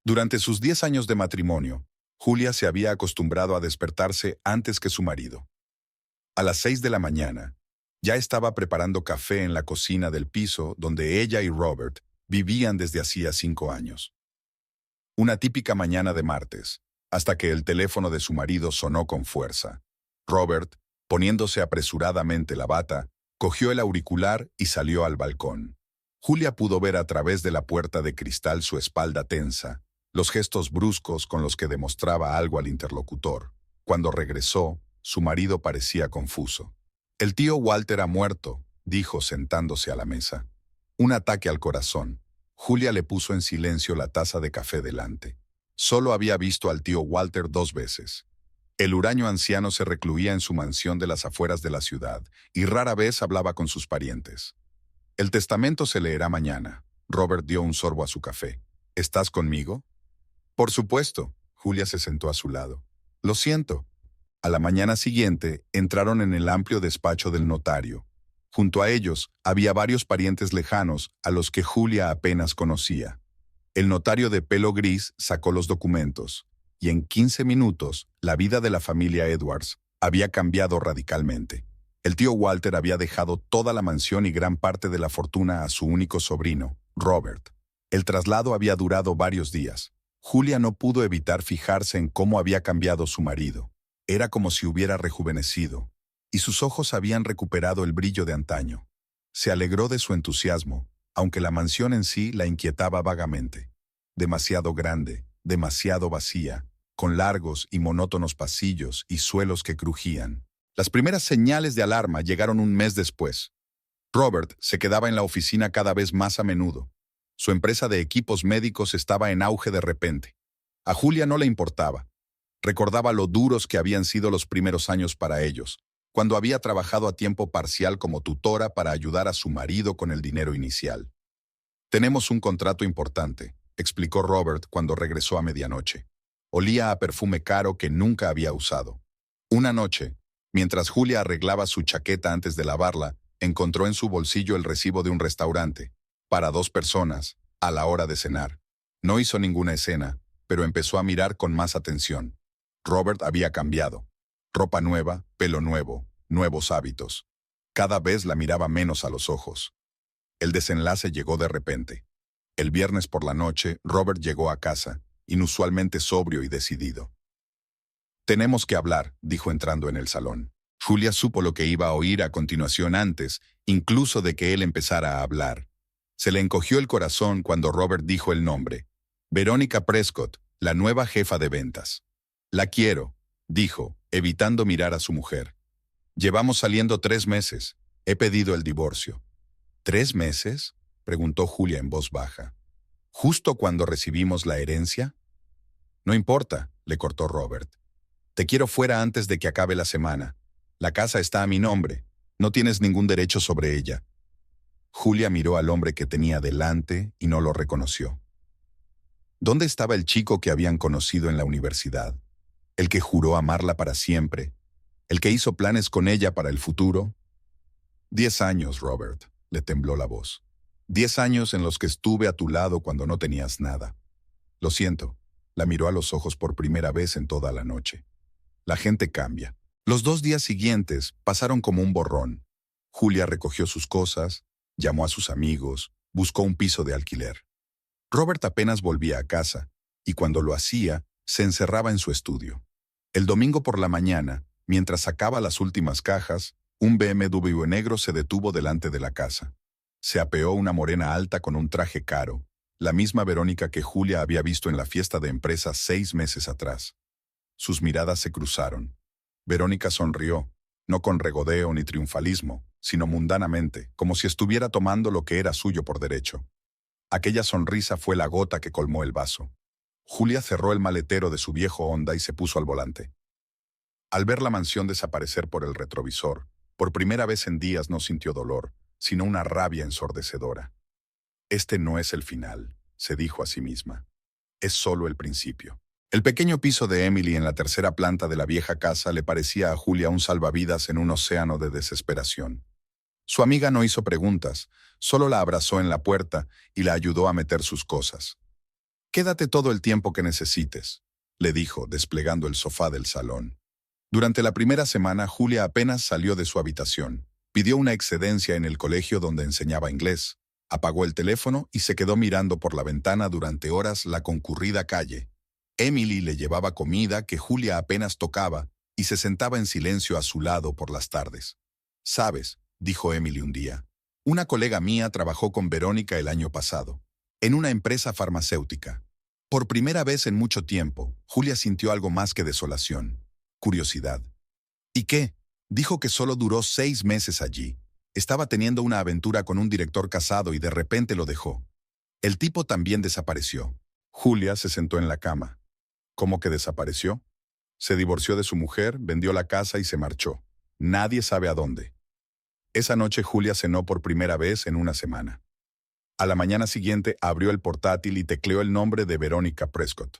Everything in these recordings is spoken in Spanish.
Durante sus 10 años de matrimonio, Julia se había acostumbrado a despertarse antes que su marido. A las 6 de la mañana, ya estaba preparando café en la cocina del piso donde ella y Robert vivían desde hacía 5 años. Una típica mañana de martes, hasta que el teléfono de su marido sonó con fuerza. Robert, poniéndose apresuradamente la bata, cogió el auricular y salió al balcón. Julia pudo ver a través de la puerta de cristal su espalda tensa, los gestos bruscos con los que demostraba algo al interlocutor. Cuando regresó, su marido parecía confuso. «El tío Walter ha muerto», dijo sentándose a la mesa. «Un ataque al corazón». Julia le puso en silencio la taza de café delante. Solo había visto al tío Walter 2 veces. El huraño anciano se recluía en su mansión de las afueras de la ciudad y rara vez hablaba con sus parientes. «El testamento se leerá mañana». Robert dio un sorbo a su café. «¿Estás conmigo?» «Por supuesto». Julia se sentó a su lado. «Lo siento». A la mañana siguiente entraron en el amplio despacho del notario. Junto a ellos había varios parientes lejanos a los que Julia apenas conocía. El notario de pelo gris sacó los documentos, y en 15 minutos la vida de la familia Edwards había cambiado radicalmente. El tío Walter había dejado toda la mansión y gran parte de la fortuna a su único sobrino, Robert. El traslado había durado varios días. Julia no pudo evitar fijarse en cómo había cambiado su marido. Era como si hubiera rejuvenecido, y sus ojos habían recuperado el brillo de antaño. Se alegró de su entusiasmo, aunque la mansión en sí la inquietaba vagamente. Demasiado grande, demasiado vacía, con largos y monótonos pasillos y suelos que crujían. Las primeras señales de alarma llegaron un mes después. Robert se quedaba en la oficina cada vez más a menudo. Su empresa de equipos médicos estaba en auge de repente. A Julia no le importaba. Recordaba lo duros que habían sido los primeros años para ellos, cuando había trabajado a tiempo parcial como tutora para ayudar a su marido con el dinero inicial. «Tenemos un contrato importante», explicó Robert cuando regresó a medianoche. Olía a perfume caro que nunca había usado. Una noche, mientras Julia arreglaba su chaqueta antes de lavarla, encontró en su bolsillo el recibo de un restaurante, para 2 personas, a la hora de cenar. No hizo ninguna escena, pero empezó a mirar con más atención. Robert había cambiado. Ropa nueva, pelo nuevo, nuevos hábitos. Cada vez la miraba menos a los ojos. El desenlace llegó de repente. El viernes por la noche, Robert llegó a casa, inusualmente sobrio y decidido. «Tenemos que hablar», dijo entrando en el salón. Julia supo lo que iba a oír a continuación antes, incluso de que él empezara a hablar. Se le encogió el corazón cuando Robert dijo el nombre. «Verónica Prescott, la nueva jefa de ventas». «La quiero», dijo, evitando mirar a su mujer. «Llevamos saliendo 3 meses. He pedido el divorcio». «¿3 meses?», preguntó Julia en voz baja. «¿Justo cuando recibimos la herencia?» «No importa», le cortó Robert. «Te quiero fuera antes de que acabe la semana. La casa está a mi nombre. No tienes ningún derecho sobre ella». Julia miró al hombre que tenía delante y no lo reconoció. ¿Dónde estaba el chico que habían conocido en la universidad? El que juró amarla para siempre. El que hizo planes con ella para el futuro. 10 años, Robert, le tembló la voz. 10 años en los que estuve a tu lado cuando no tenías nada. Lo siento, la miró a los ojos por primera vez en toda la noche. La gente cambia. Los 2 días siguientes pasaron como un borrón. Julia recogió sus cosas, llamó a sus amigos, buscó un piso de alquiler. Robert apenas volvía a casa, y cuando lo hacía, se encerraba en su estudio. El domingo por la mañana, mientras sacaba las últimas cajas, un BMW negro se detuvo delante de la casa. Se apeó una morena alta con un traje caro, la misma Verónica que Julia había visto en la fiesta de empresa 6 meses atrás. Sus miradas se cruzaron. Verónica sonrió, no con regodeo ni triunfalismo, sino mundanamente, como si estuviera tomando lo que era suyo por derecho. Aquella sonrisa fue la gota que colmó el vaso. Julia cerró el maletero de su viejo Honda y se puso al volante. Al ver la mansión desaparecer por el retrovisor, por primera vez en días no sintió dolor, sino una rabia ensordecedora. «Este no es el final», se dijo a sí misma. «Es solo el principio». El pequeño piso de Emily en la 3ª planta de la vieja casa le parecía a Julia un salvavidas en un océano de desesperación. Su amiga no hizo preguntas, solo la abrazó en la puerta y la ayudó a meter sus cosas. Quédate todo el tiempo que necesites, le dijo, desplegando el sofá del salón. Durante la primera semana, Julia apenas salió de su habitación. Pidió una excedencia en el colegio donde enseñaba inglés. Apagó el teléfono y se quedó mirando por la ventana durante horas la concurrida calle. Emily le llevaba comida que Julia apenas tocaba y se sentaba en silencio a su lado por las tardes. «Sabes», dijo Emily un día, «una colega mía trabajó con Verónica el año pasado, en una empresa farmacéutica». Por primera vez en mucho tiempo, Julia sintió algo más que desolación, curiosidad. ¿Y qué? Dijo que solo duró 6 meses allí. Estaba teniendo una aventura con un director casado y de repente lo dejó. El tipo también desapareció. Julia se sentó en la cama. ¿Cómo que desapareció? Se divorció de su mujer, vendió la casa y se marchó. Nadie sabe a dónde. Esa noche Julia cenó por primera vez en una semana. A la mañana siguiente abrió el portátil y tecleó el nombre de Verónica Prescott.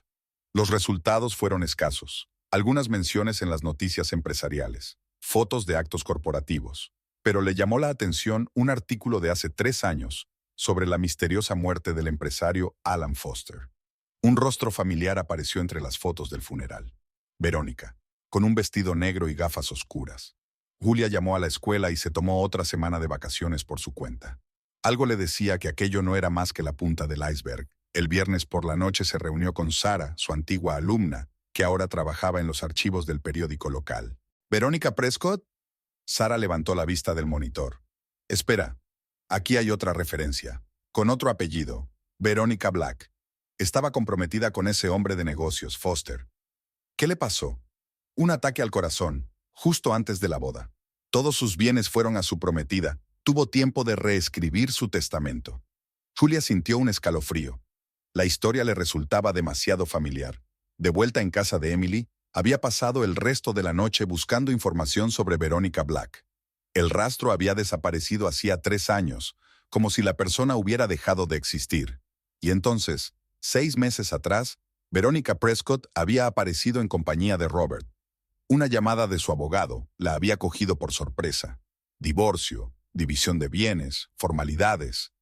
Los resultados fueron escasos. Algunas menciones en las noticias empresariales, fotos de actos corporativos. Pero le llamó la atención un artículo de hace 3 años sobre la misteriosa muerte del empresario Alan Foster. Un rostro familiar apareció entre las fotos del funeral. Verónica, con un vestido negro y gafas oscuras. Julia llamó a la escuela y se tomó otra semana de vacaciones por su cuenta. Algo le decía que aquello no era más que la punta del iceberg. El viernes por la noche se reunió con Sara, su antigua alumna, que ahora trabajaba en los archivos del periódico local. «¿Verónica Prescott?» Sara levantó la vista del monitor. «Espera, aquí hay otra referencia, con otro apellido, Verónica Black. Estaba comprometida con ese hombre de negocios, Foster. ¿Qué le pasó? Un ataque al corazón, justo antes de la boda. Todos sus bienes fueron a su prometida. Tuvo tiempo de reescribir su testamento». Julia sintió un escalofrío. La historia le resultaba demasiado familiar. De vuelta en casa de Emily, había pasado el resto de la noche buscando información sobre Verónica Black. El rastro había desaparecido hacía 3 años, como si la persona hubiera dejado de existir. Y entonces, 6 meses atrás, Verónica Prescott había aparecido en compañía de Robert. Una llamada de su abogado la había cogido por sorpresa. Divorcio, división de bienes, formalidades.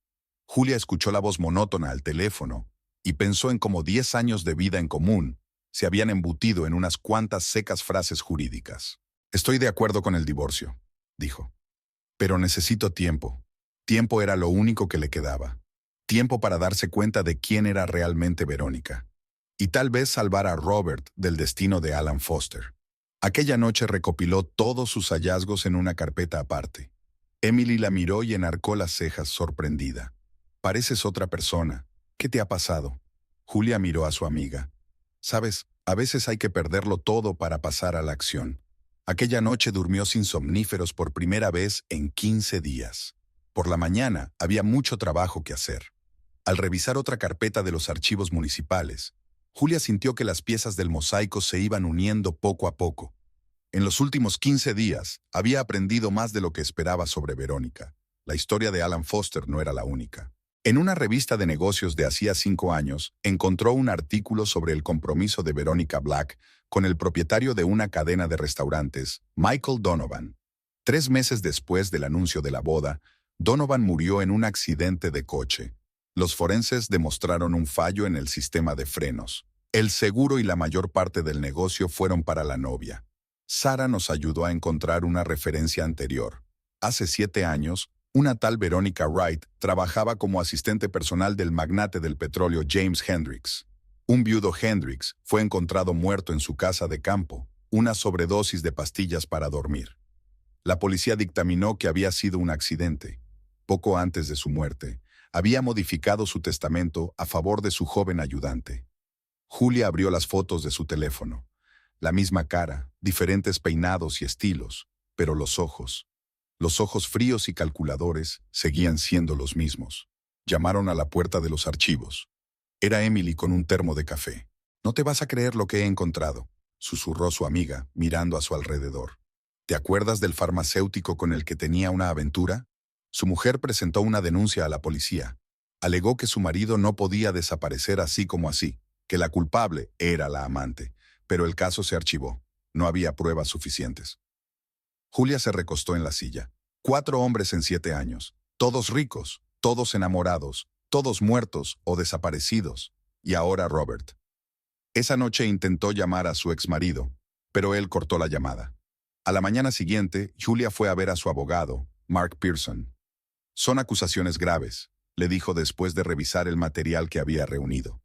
Julia escuchó la voz monótona al teléfono y pensó en cómo 10 años de vida en común se habían embutido en unas cuantas secas frases jurídicas. «Estoy de acuerdo con el divorcio», dijo. «Pero necesito tiempo». Tiempo era lo único que le quedaba. Tiempo para darse cuenta de quién era realmente Verónica. Y tal vez salvar a Robert del destino de Alan Foster. Aquella noche recopiló todos sus hallazgos en una carpeta aparte. Emily la miró y enarcó las cejas sorprendida. «Pareces otra persona. ¿Qué te ha pasado?» Julia miró a su amiga. «Sabes, a veces hay que perderlo todo para pasar a la acción». Aquella noche durmió sin somníferos por primera vez en 15 días. Por la mañana había mucho trabajo que hacer. Al revisar otra carpeta de los archivos municipales, Julia sintió que las piezas del mosaico se iban uniendo poco a poco. En los últimos 15 días, había aprendido más de lo que esperaba sobre Verónica. La historia de Alan Foster no era la única. En una revista de negocios de hacía 5 años, encontró un artículo sobre el compromiso de Verónica Black con el propietario de una cadena de restaurantes, Michael Donovan. 3 meses después del anuncio de la boda, Donovan murió en un accidente de coche. Los forenses demostraron un fallo en el sistema de frenos. El seguro y la mayor parte del negocio fueron para la novia. Sara nos ayudó a encontrar una referencia anterior. Hace 7 años, una tal Verónica Wright trabajaba como asistente personal del magnate del petróleo James Hendricks. Un viudo Hendricks fue encontrado muerto en su casa de campo, una sobredosis de pastillas para dormir. La policía dictaminó que había sido un accidente. Poco antes de su muerte, había modificado su testamento a favor de su joven ayudante. Julia abrió las fotos de su teléfono. La misma cara, diferentes peinados y estilos, pero los ojos fríos y calculadores, seguían siendo los mismos. Llamaron a la puerta de los archivos. Era Emily con un termo de café. «No te vas a creer lo que he encontrado», susurró su amiga, mirando a su alrededor. «¿Te acuerdas del farmacéutico con el que tenía una aventura?» Su mujer presentó una denuncia a la policía. Alegó que su marido no podía desaparecer así como así, que la culpable era la amante, pero el caso se archivó. No había pruebas suficientes. Julia se recostó en la silla. 4 hombres en 7 años, todos ricos, todos enamorados, todos muertos o desaparecidos. y ahora Robert. Esa noche intentó llamar a su exmarido, pero él cortó la llamada. A la mañana siguiente, Julia fue a ver a su abogado, Mark Pearson. Son acusaciones graves, le dijo después de revisar el material que había reunido.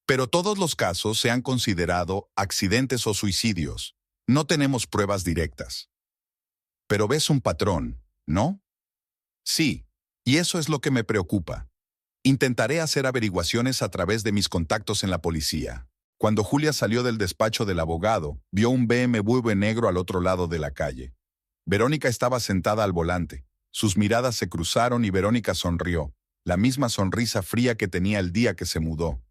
Pero todos los casos se han considerado accidentes o suicidios. No tenemos pruebas directas. Pero ves un patrón, ¿no? Sí, y eso es lo que me preocupa. Intentaré hacer averiguaciones a través de mis contactos en la policía. Cuando Julia salió del despacho del abogado, vio un BMW negro al otro lado de la calle. Verónica estaba sentada al volante. Sus miradas se cruzaron y Verónica sonrió, la misma sonrisa fría que tenía el día que se mudó.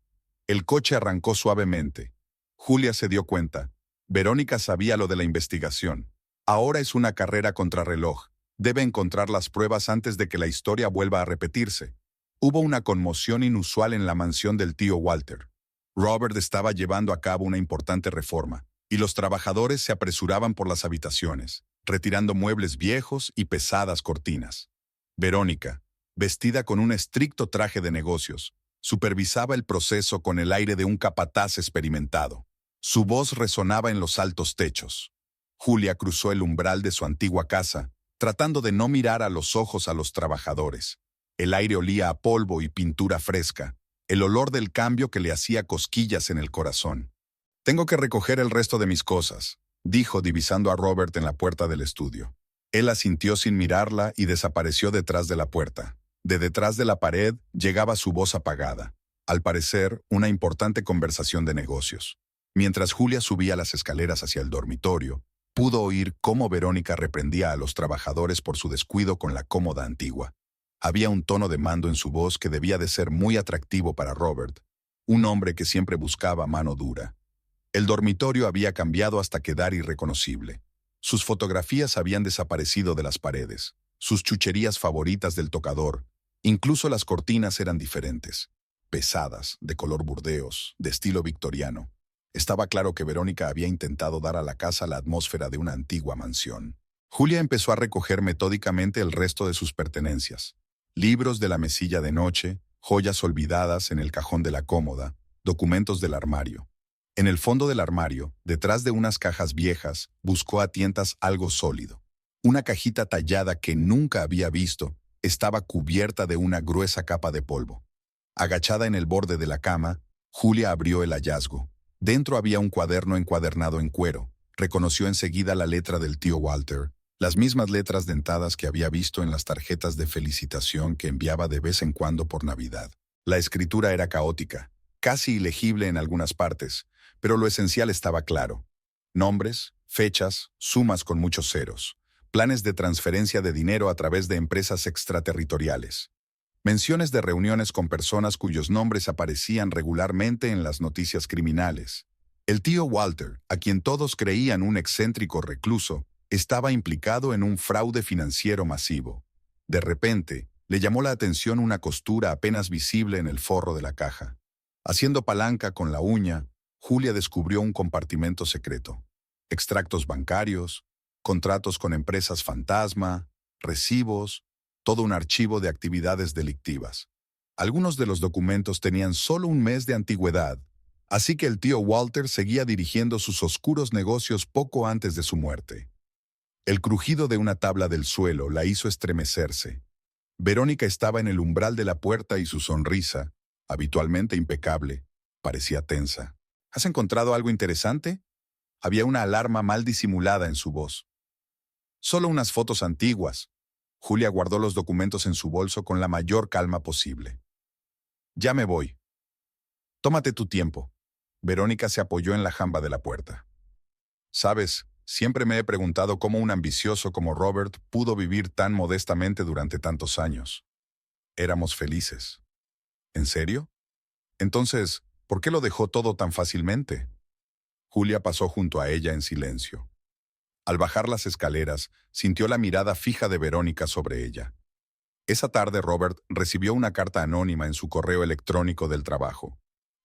El coche arrancó suavemente. Julia se dio cuenta. Verónica sabía lo de la investigación. Ahora es una carrera contrarreloj. Debe encontrar las pruebas antes de que la historia vuelva a repetirse. Hubo una conmoción inusual en la mansión del tío Walter. Robert estaba llevando a cabo una importante reforma, y los trabajadores se apresuraban por las habitaciones, retirando muebles viejos y pesadas cortinas. Verónica, vestida con un estricto traje de negocios, supervisaba el proceso con el aire de un capataz experimentado. Su voz resonaba en los altos techos. Julia cruzó el umbral de su antigua casa, tratando de no mirar a los ojos a los trabajadores. El aire olía a polvo y pintura fresca, el olor del cambio que le hacía cosquillas en el corazón. «Tengo que recoger el resto de mis cosas», dijo divisando a Robert en la puerta del estudio. Él asintió sin mirarla y desapareció detrás de la puerta. De detrás de la pared llegaba su voz apagada. Al parecer, una importante conversación de negocios. Mientras Julia subía las escaleras hacia el dormitorio, pudo oír cómo Verónica reprendía a los trabajadores por su descuido con la cómoda antigua. Había un tono de mando en su voz que debía de ser muy atractivo para Robert, un hombre que siempre buscaba mano dura. El dormitorio había cambiado hasta quedar irreconocible. Sus fotografías habían desaparecido de las paredes, sus chucherías favoritas del tocador, incluso las cortinas eran diferentes, pesadas, de color burdeos, de estilo victoriano. Estaba claro que Verónica había intentado dar a la casa la atmósfera de una antigua mansión. Julia empezó a recoger metódicamente el resto de sus pertenencias. Libros de la mesilla de noche, joyas olvidadas en el cajón de la cómoda, documentos del armario. En el fondo del armario, detrás de unas cajas viejas, buscó a tientas algo sólido. Una cajita tallada que nunca había visto estaba cubierta de una gruesa capa de polvo. Agachada en el borde de la cama, Julia abrió el hallazgo. Dentro había un cuaderno encuadernado en cuero. Reconoció enseguida la letra del tío Walter, las mismas letras dentadas que había visto en las tarjetas de felicitación que enviaba de vez en cuando por Navidad. La escritura era caótica, casi ilegible en algunas partes, pero lo esencial estaba claro. Nombres, fechas, sumas con muchos ceros, planes de transferencia de dinero a través de empresas extraterritoriales. Menciones de reuniones con personas cuyos nombres aparecían regularmente en las noticias criminales. El tío Walter, a quien todos creían un excéntrico recluso, estaba implicado en un fraude financiero masivo. De repente, le llamó la atención una costura apenas visible en el forro de la caja. Haciendo palanca con la uña, Julia descubrió un compartimento secreto. Extractos bancarios, contratos con empresas fantasma, recibos, todo un archivo de actividades delictivas. Algunos de los documentos tenían solo un mes de antigüedad, así que el tío Walter seguía dirigiendo sus oscuros negocios poco antes de su muerte. El crujido de una tabla del suelo la hizo estremecerse. Verónica estaba en el umbral de la puerta y su sonrisa, habitualmente impecable, parecía tensa. ¿Has encontrado algo interesante? Había una alarma mal disimulada en su voz. Solo unas fotos antiguas. Julia guardó los documentos en su bolso con la mayor calma posible. Ya me voy. Tómate tu tiempo. Verónica se apoyó en la jamba de la puerta. Sabes, siempre me he preguntado cómo un ambicioso como Robert pudo vivir tan modestamente durante tantos años. Éramos felices. ¿En serio? Entonces, ¿por qué lo dejó todo tan fácilmente? Julia pasó junto a ella en silencio. Al bajar las escaleras, sintió la mirada fija de Verónica sobre ella. Esa tarde Robert recibió una carta anónima en su correo electrónico del trabajo.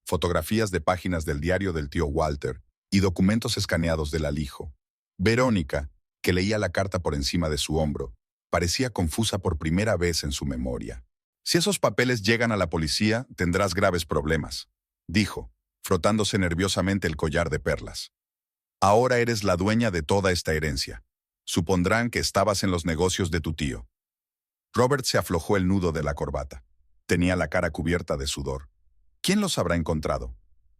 Fotografías de páginas del diario del tío Walter y documentos escaneados del alijo. Verónica, que leía la carta por encima de su hombro, parecía confusa por primera vez en su memoria. Si esos papeles llegan a la policía, tendrás graves problemas. dijo, frotándose nerviosamente el collar de perlas. Ahora eres la dueña de toda esta herencia. Supondrán que estabas en los negocios de tu tío. Robert se aflojó el nudo de la corbata. Tenía la cara cubierta de sudor. ¿Quién los habrá encontrado?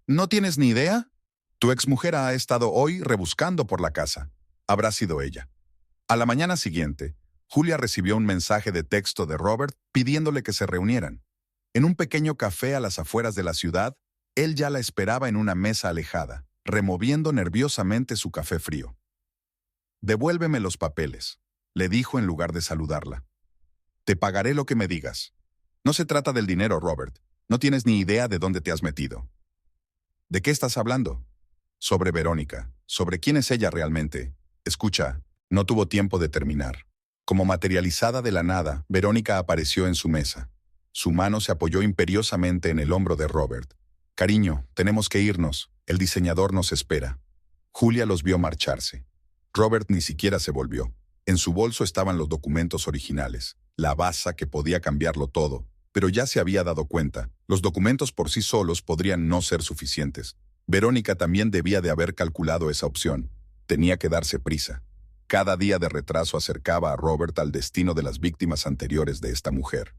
¿No tienes ni idea? Tu exmujer ha estado hoy rebuscando por la casa. Habrá sido ella. A la mañana siguiente, Julia recibió un mensaje de texto de Robert pidiéndole que se reunieran. En un pequeño café a las afueras de la ciudad, él ya la esperaba en una mesa alejada, removiendo nerviosamente su café frío. «Devuélveme los papeles», le dijo en lugar de saludarla. «Te pagaré lo que me digas. No se trata del dinero, Robert. No tienes ni idea de dónde te has metido». «¿De qué estás hablando?» «Sobre Verónica. ¿Sobre quién es ella realmente?» «Escucha». No tuvo tiempo de terminar. Como materializada de la nada, Verónica apareció en su mesa. Su mano se apoyó imperiosamente en el hombro de Robert. «Cariño, tenemos que irnos. El diseñador nos espera». Julia los vio marcharse. Robert ni siquiera se volvió. En su bolso estaban los documentos originales, la baza que podía cambiarlo todo, pero ya se había dado cuenta, los documentos por sí solos podrían no ser suficientes. Verónica también debía de haber calculado esa opción. Tenía que darse prisa. Cada día de retraso acercaba a Robert al destino de las víctimas anteriores de esta mujer.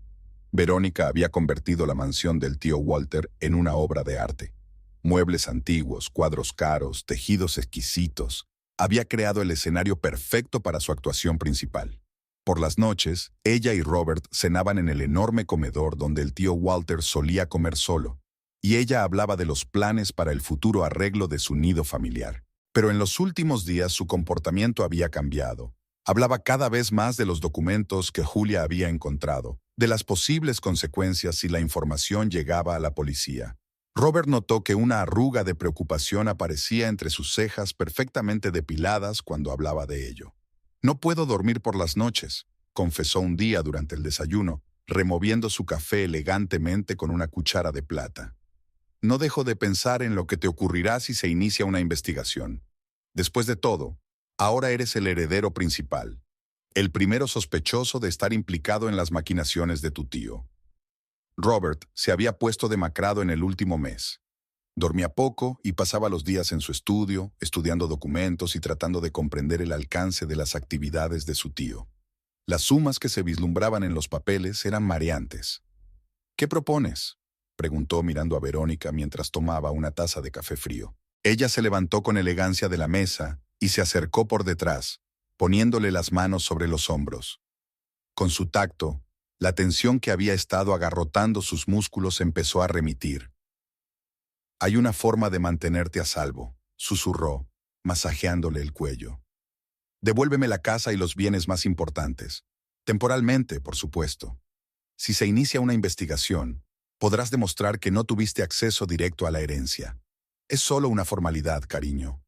Verónica había convertido la mansión del tío Walter en una obra de arte. Muebles antiguos, cuadros caros, tejidos exquisitos. Había creado el escenario perfecto para su actuación principal. Por las noches, ella y Robert cenaban en el enorme comedor donde el tío Walter solía comer solo, y ella hablaba de los planes para el futuro arreglo de su nido familiar. Pero en los últimos días su comportamiento había cambiado. Hablaba cada vez más de los documentos que Julia había encontrado, de las posibles consecuencias si la información llegaba a la policía. Robert notó que una arruga de preocupación aparecía entre sus cejas perfectamente depiladas cuando hablaba de ello. «No puedo dormir por las noches», confesó un día durante el desayuno, removiendo su café elegantemente con una cuchara de plata. «No dejo de pensar en lo que te ocurrirá si se inicia una investigación. Después de todo, ahora eres el heredero principal, el primero sospechoso de estar implicado en las maquinaciones de tu tío». Robert se había puesto demacrado en el último mes. Dormía poco y pasaba los días en su estudio, estudiando documentos y tratando de comprender el alcance de las actividades de su tío. Las sumas que se vislumbraban en los papeles eran mareantes. «¿Qué propones?», preguntó mirando a Verónica mientras tomaba una taza de café frío. Ella se levantó con elegancia de la mesa y se acercó por detrás, poniéndole las manos sobre los hombros. Con su tacto, la tensión que había estado agarrotando sus músculos empezó a remitir. «Hay una forma de mantenerte a salvo», susurró, masajeándole el cuello. «Devuélveme la casa y los bienes más importantes. Temporalmente, por supuesto. Si se inicia una investigación, podrás demostrar que no tuviste acceso directo a la herencia. Es solo una formalidad, cariño.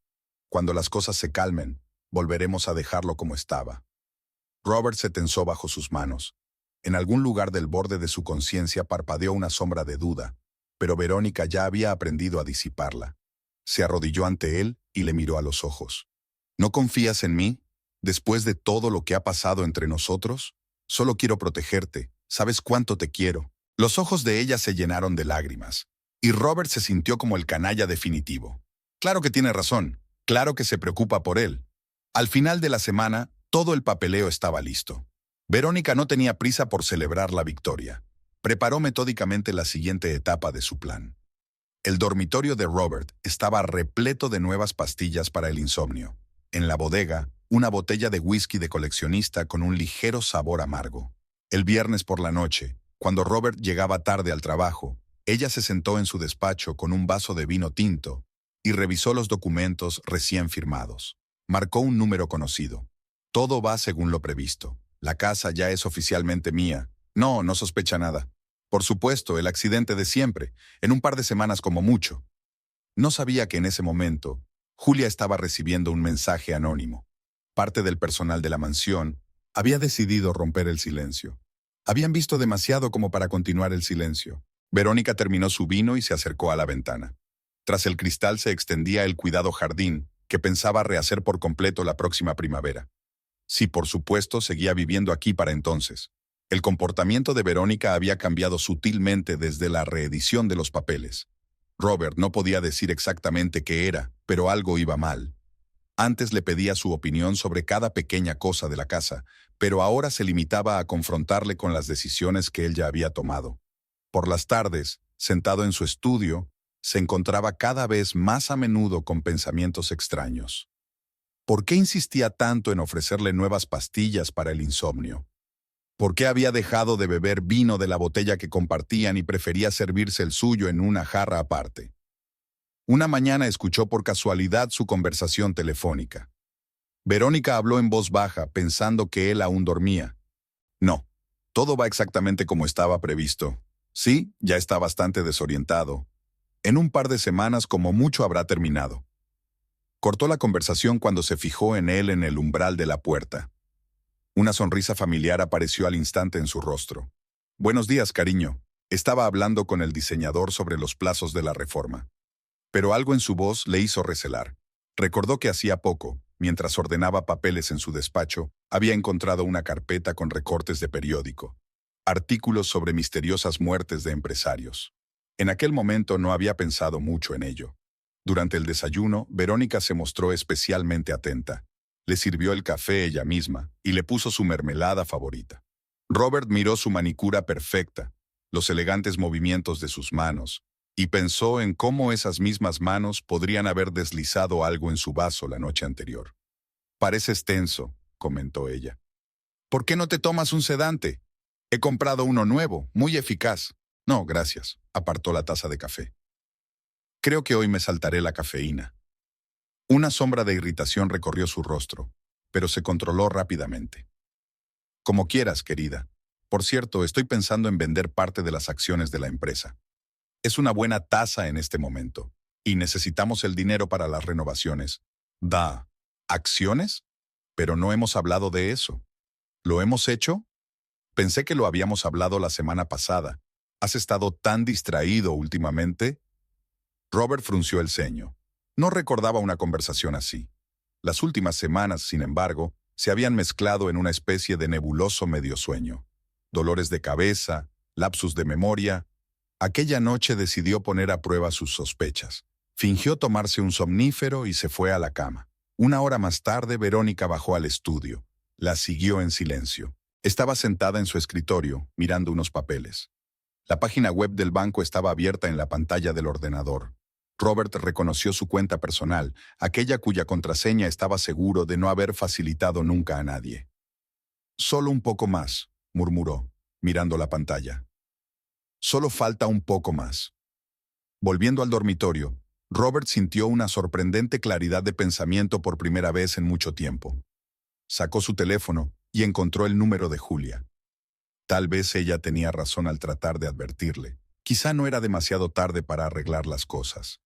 Cuando las cosas se calmen, volveremos a dejarlo como estaba». Robert se tensó bajo sus manos. En algún lugar del borde de su conciencia parpadeó una sombra de duda, pero Verónica ya había aprendido a disiparla. Se arrodilló ante él y le miró a los ojos. «¿No confías en mí? Después de todo lo que ha pasado entre nosotros, solo quiero protegerte. ¿Sabes cuánto te quiero?» Los ojos de ella se llenaron de lágrimas, y Robert se sintió como el canalla definitivo. Claro que tiene razón, claro que se preocupa por él. Al final de la semana, todo el papeleo estaba listo. Verónica no tenía prisa por celebrar la victoria. Preparó metódicamente la siguiente etapa de su plan. El dormitorio de Robert estaba repleto de nuevas pastillas para el insomnio. En la bodega, una botella de whisky de coleccionista con un ligero sabor amargo. El viernes por la noche, cuando Robert llegaba tarde al trabajo, ella se sentó en su despacho con un vaso de vino tinto y revisó los documentos recién firmados. Marcó un número conocido. «Todo va según lo previsto. La casa ya es oficialmente mía. No sospecha nada. Por supuesto, el accidente de siempre, en un par de semanas como mucho». No sabía que en ese momento, Julia estaba recibiendo un mensaje anónimo. Parte del personal de la mansión había decidido romper el silencio. Habían visto demasiado como para continuar el silencio. Verónica terminó su vino y se acercó a la ventana. Tras el cristal se extendía el cuidado jardín, que pensaba rehacer por completo la próxima primavera. Sí, por supuesto, seguía viviendo aquí para entonces. El comportamiento de Verónica había cambiado sutilmente desde la reedición de los papeles. Robert no podía decir exactamente qué era, pero algo iba mal. Antes le pedía su opinión sobre cada pequeña cosa de la casa, pero ahora se limitaba a confrontarle con las decisiones que él ya había tomado. Por las tardes, sentado en su estudio, se encontraba cada vez más a menudo con pensamientos extraños. ¿Por qué insistía tanto en ofrecerle nuevas pastillas para el insomnio? ¿Por qué había dejado de beber vino de la botella que compartían y prefería servirse el suyo en una jarra aparte? Una mañana escuchó por casualidad su conversación telefónica. Verónica habló en voz baja, pensando que él aún dormía. No, todo va exactamente como estaba previsto. Sí, ya está bastante desorientado. En un par de semanas como mucho habrá terminado. Cortó la conversación cuando se fijó en él en el umbral de la puerta. Una sonrisa familiar apareció al instante en su rostro. Buenos días, cariño. Estaba hablando con el diseñador sobre los plazos de la reforma. Pero algo en su voz le hizo recelar. Recordó que hacía poco, mientras ordenaba papeles en su despacho, había encontrado una carpeta con recortes de periódico, artículos sobre misteriosas muertes de empresarios. En aquel momento no había pensado mucho en ello. Durante el desayuno, Verónica se mostró especialmente atenta. Le sirvió el café ella misma y le puso su mermelada favorita. Robert miró su manicura perfecta, los elegantes movimientos de sus manos, y pensó en cómo esas mismas manos podrían haber deslizado algo en su vaso la noche anterior. «Pareces tenso», comentó ella. «¿Por qué no te tomas un sedante? He comprado uno nuevo, muy eficaz». «No, gracias», apartó la taza de café. «Creo que hoy me saltaré la cafeína». Una sombra de irritación recorrió su rostro, pero se controló rápidamente. «Como quieras, querida. Por cierto, estoy pensando en vender parte de las acciones de la empresa. Es una buena tasa en este momento, y necesitamos el dinero para las renovaciones». «¿Da acciones? Pero no hemos hablado de eso. ¿Lo hemos hecho? Pensé que lo habíamos hablado la semana pasada. ¿Has estado tan distraído últimamente?» Robert frunció el ceño. No recordaba una conversación así. Las últimas semanas, sin embargo, se habían mezclado en una especie de nebuloso medio sueño. Dolores de cabeza, lapsus de memoria. Aquella noche decidió poner a prueba sus sospechas. Fingió tomarse un somnífero y se fue a la cama. Una hora más tarde, Verónica bajó al estudio. La siguió en silencio. Estaba sentada en su escritorio, mirando unos papeles. La página web del banco estaba abierta en la pantalla del ordenador. Robert reconoció su cuenta personal, aquella cuya contraseña estaba seguro de no haber facilitado nunca a nadie. «Solo un poco más», murmuró, mirando la pantalla. «Solo falta un poco más». Volviendo al dormitorio, Robert sintió una sorprendente claridad de pensamiento por primera vez en mucho tiempo. Sacó su teléfono y encontró el número de Julia. Tal vez ella tenía razón al tratar de advertirle. Quizá no era demasiado tarde para arreglar las cosas.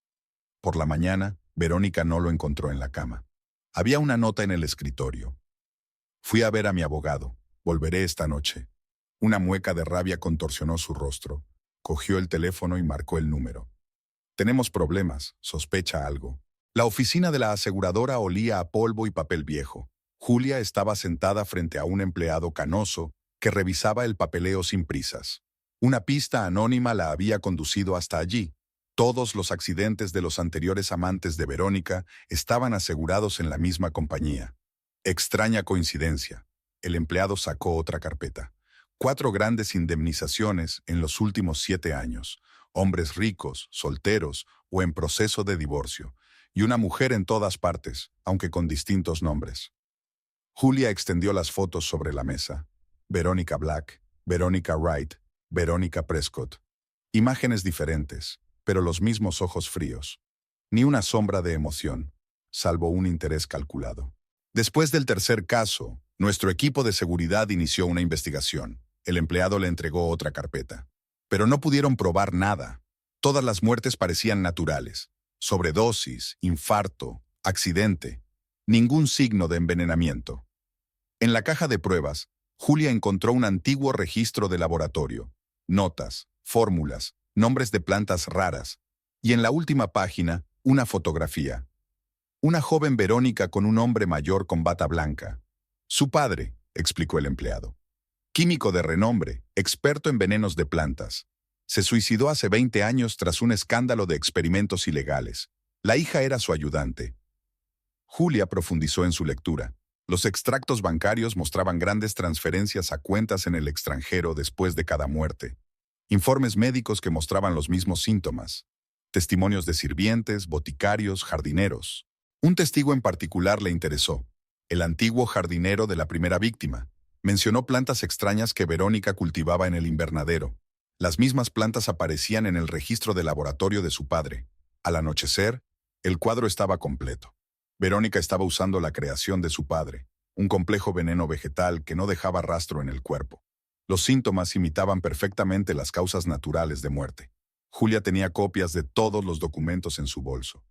Por la mañana, Verónica no lo encontró en la cama. Había una nota en el escritorio. «Fui a ver a mi abogado. Volveré esta noche». Una mueca de rabia contorsionó su rostro. Cogió el teléfono y marcó el número. «Tenemos problemas», sospecha algo. La oficina de la aseguradora olía a polvo y papel viejo. Julia estaba sentada frente a un empleado canoso que revisaba el papeleo sin prisas. Una pista anónima la había conducido hasta allí. Todos los accidentes de los anteriores amantes de Verónica estaban asegurados en la misma compañía. Extraña coincidencia. El empleado sacó otra carpeta. 4 grandes indemnizaciones en los últimos 7 años. Hombres ricos, solteros o en proceso de divorcio. Y una mujer en todas partes, aunque con distintos nombres. Julia extendió las fotos sobre la mesa. Verónica Black, Verónica Wright, Verónica Prescott. Imágenes diferentes, pero los mismos ojos fríos. Ni una sombra de emoción, salvo un interés calculado. Después del tercer caso, nuestro equipo de seguridad inició una investigación. El empleado le entregó otra carpeta. Pero no pudieron probar nada. Todas las muertes parecían naturales. Sobredosis, infarto, accidente. Ningún signo de envenenamiento. En la caja de pruebas, Julia encontró un antiguo registro de laboratorio. Notas, fórmulas, nombres de plantas raras. Y en la última página, una fotografía. Una joven Verónica con un hombre mayor con bata blanca. «Su padre», explicó el empleado. «Químico de renombre, experto en venenos de plantas. Se suicidó hace 20 años tras un escándalo de experimentos ilegales. La hija era su ayudante. Julia profundizó en su lectura. Los extractos bancarios mostraban grandes transferencias a cuentas en el extranjero después de cada muerte. Informes médicos que mostraban los mismos síntomas. Testimonios de sirvientes, boticarios, jardineros. Un testigo en particular le interesó. El antiguo jardinero de la primera víctima. Mencionó plantas extrañas que Verónica cultivaba en el invernadero. Las mismas plantas aparecían en el registro de laboratorio de su padre. Al anochecer, el cuadro estaba completo. Verónica estaba usando la creación de su padre, un complejo veneno vegetal que no dejaba rastro en el cuerpo. Los síntomas imitaban perfectamente las causas naturales de muerte. Julia tenía copias de todos los documentos en su bolso.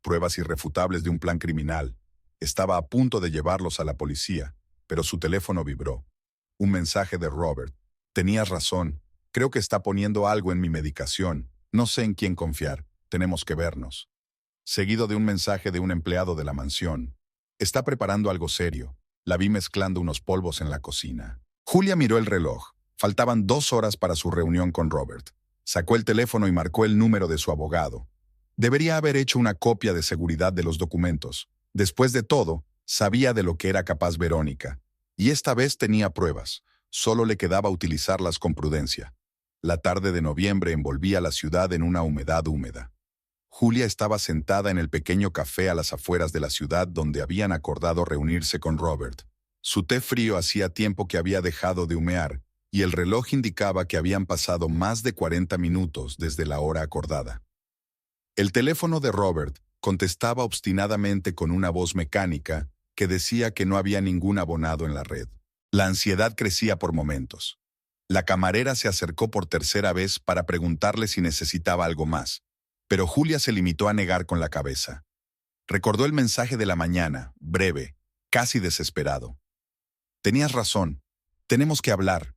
Pruebas irrefutables de un plan criminal. Estaba a punto de llevarlos a la policía, pero su teléfono vibró. Un mensaje de Robert. Tenías razón. Creo que está poniendo algo en mi medicación. No sé en quién confiar. Tenemos que vernos. Seguido de un mensaje de un empleado de la mansión. Está preparando algo serio. La vi mezclando unos polvos en la cocina. Julia miró el reloj. Faltaban 2 horas para su reunión con Robert. Sacó el teléfono y marcó el número de su abogado. Debería haber hecho una copia de seguridad de los documentos. Después de todo, sabía de lo que era capaz Verónica. Y esta vez tenía pruebas. Solo le quedaba utilizarlas con prudencia. La tarde de noviembre envolvía la ciudad en una humedad húmeda. Julia estaba sentada en el pequeño café a las afueras de la ciudad donde habían acordado reunirse con Robert. Su té frío hacía tiempo que había dejado de humear, y el reloj indicaba que habían pasado más de 40 minutos desde la hora acordada. El teléfono de Robert contestaba obstinadamente con una voz mecánica que decía que no había ningún abonado en la red. La ansiedad crecía por momentos. La camarera se acercó por tercera vez para preguntarle si necesitaba algo más, pero Julia se limitó a negar con la cabeza. Recordó el mensaje de la mañana, breve, casi desesperado. Tenías razón, tenemos que hablar.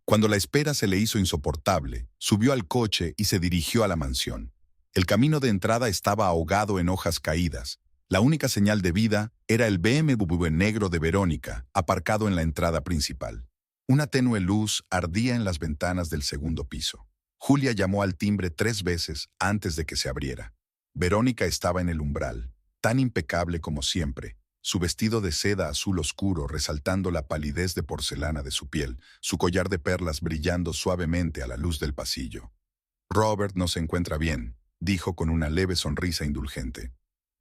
Cuando la espera se le hizo insoportable, subió al coche y se dirigió a la mansión. El camino de entrada estaba ahogado en hojas caídas. La única señal de vida era el BMW negro de Verónica, aparcado en la entrada principal. Una tenue luz ardía en las ventanas del segundo piso. Julia llamó al timbre 3 veces antes de que se abriera. Verónica estaba en el umbral, tan impecable como siempre, su vestido de seda azul oscuro resaltando la palidez de porcelana de su piel, su collar de perlas brillando suavemente a la luz del pasillo. Robert no se encuentra bien, dijo con una leve sonrisa indulgente.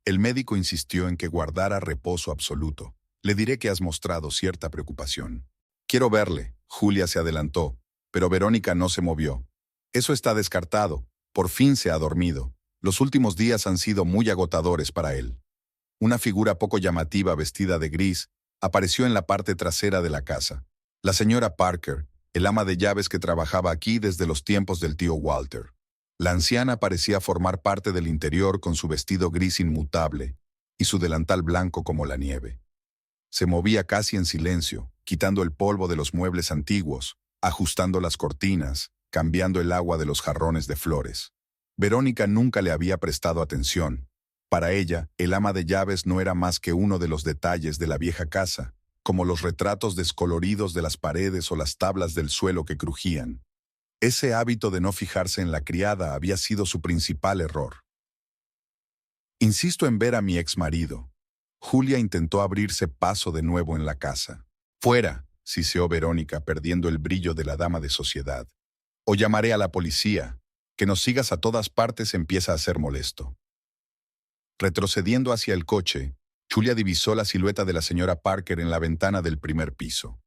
El médico insistió en que guardara reposo absoluto. Le diré que has mostrado cierta preocupación. Quiero verle. Julia se adelantó, pero Verónica no se movió. Eso está descartado. Por fin se ha dormido. Los últimos días han sido muy agotadores para él. Una figura poco llamativa vestida de gris apareció en la parte trasera de la casa. La señora Parker, el ama de llaves que trabajaba aquí desde los tiempos del tío Walter. La anciana parecía formar parte del interior con su vestido gris inmutable y su delantal blanco como la nieve. Se movía casi en silencio, quitando el polvo de los muebles antiguos, ajustando las cortinas, cambiando el agua de los jarrones de flores. Verónica nunca le había prestado atención. Para ella, el ama de llaves no era más que uno de los detalles de la vieja casa, como los retratos descoloridos de las paredes o las tablas del suelo que crujían. Ese hábito de no fijarse en la criada había sido su principal error. Insisto en ver a mi exmarido. Julia intentó abrirse paso de nuevo en la casa. Fuera, siseó Verónica, perdiendo el brillo de la dama de sociedad. O llamaré a la policía. Que nos sigas a todas partes empieza a ser molesto. Retrocediendo hacia el coche, Julia divisó la silueta de la señora Parker en la ventana del primer piso.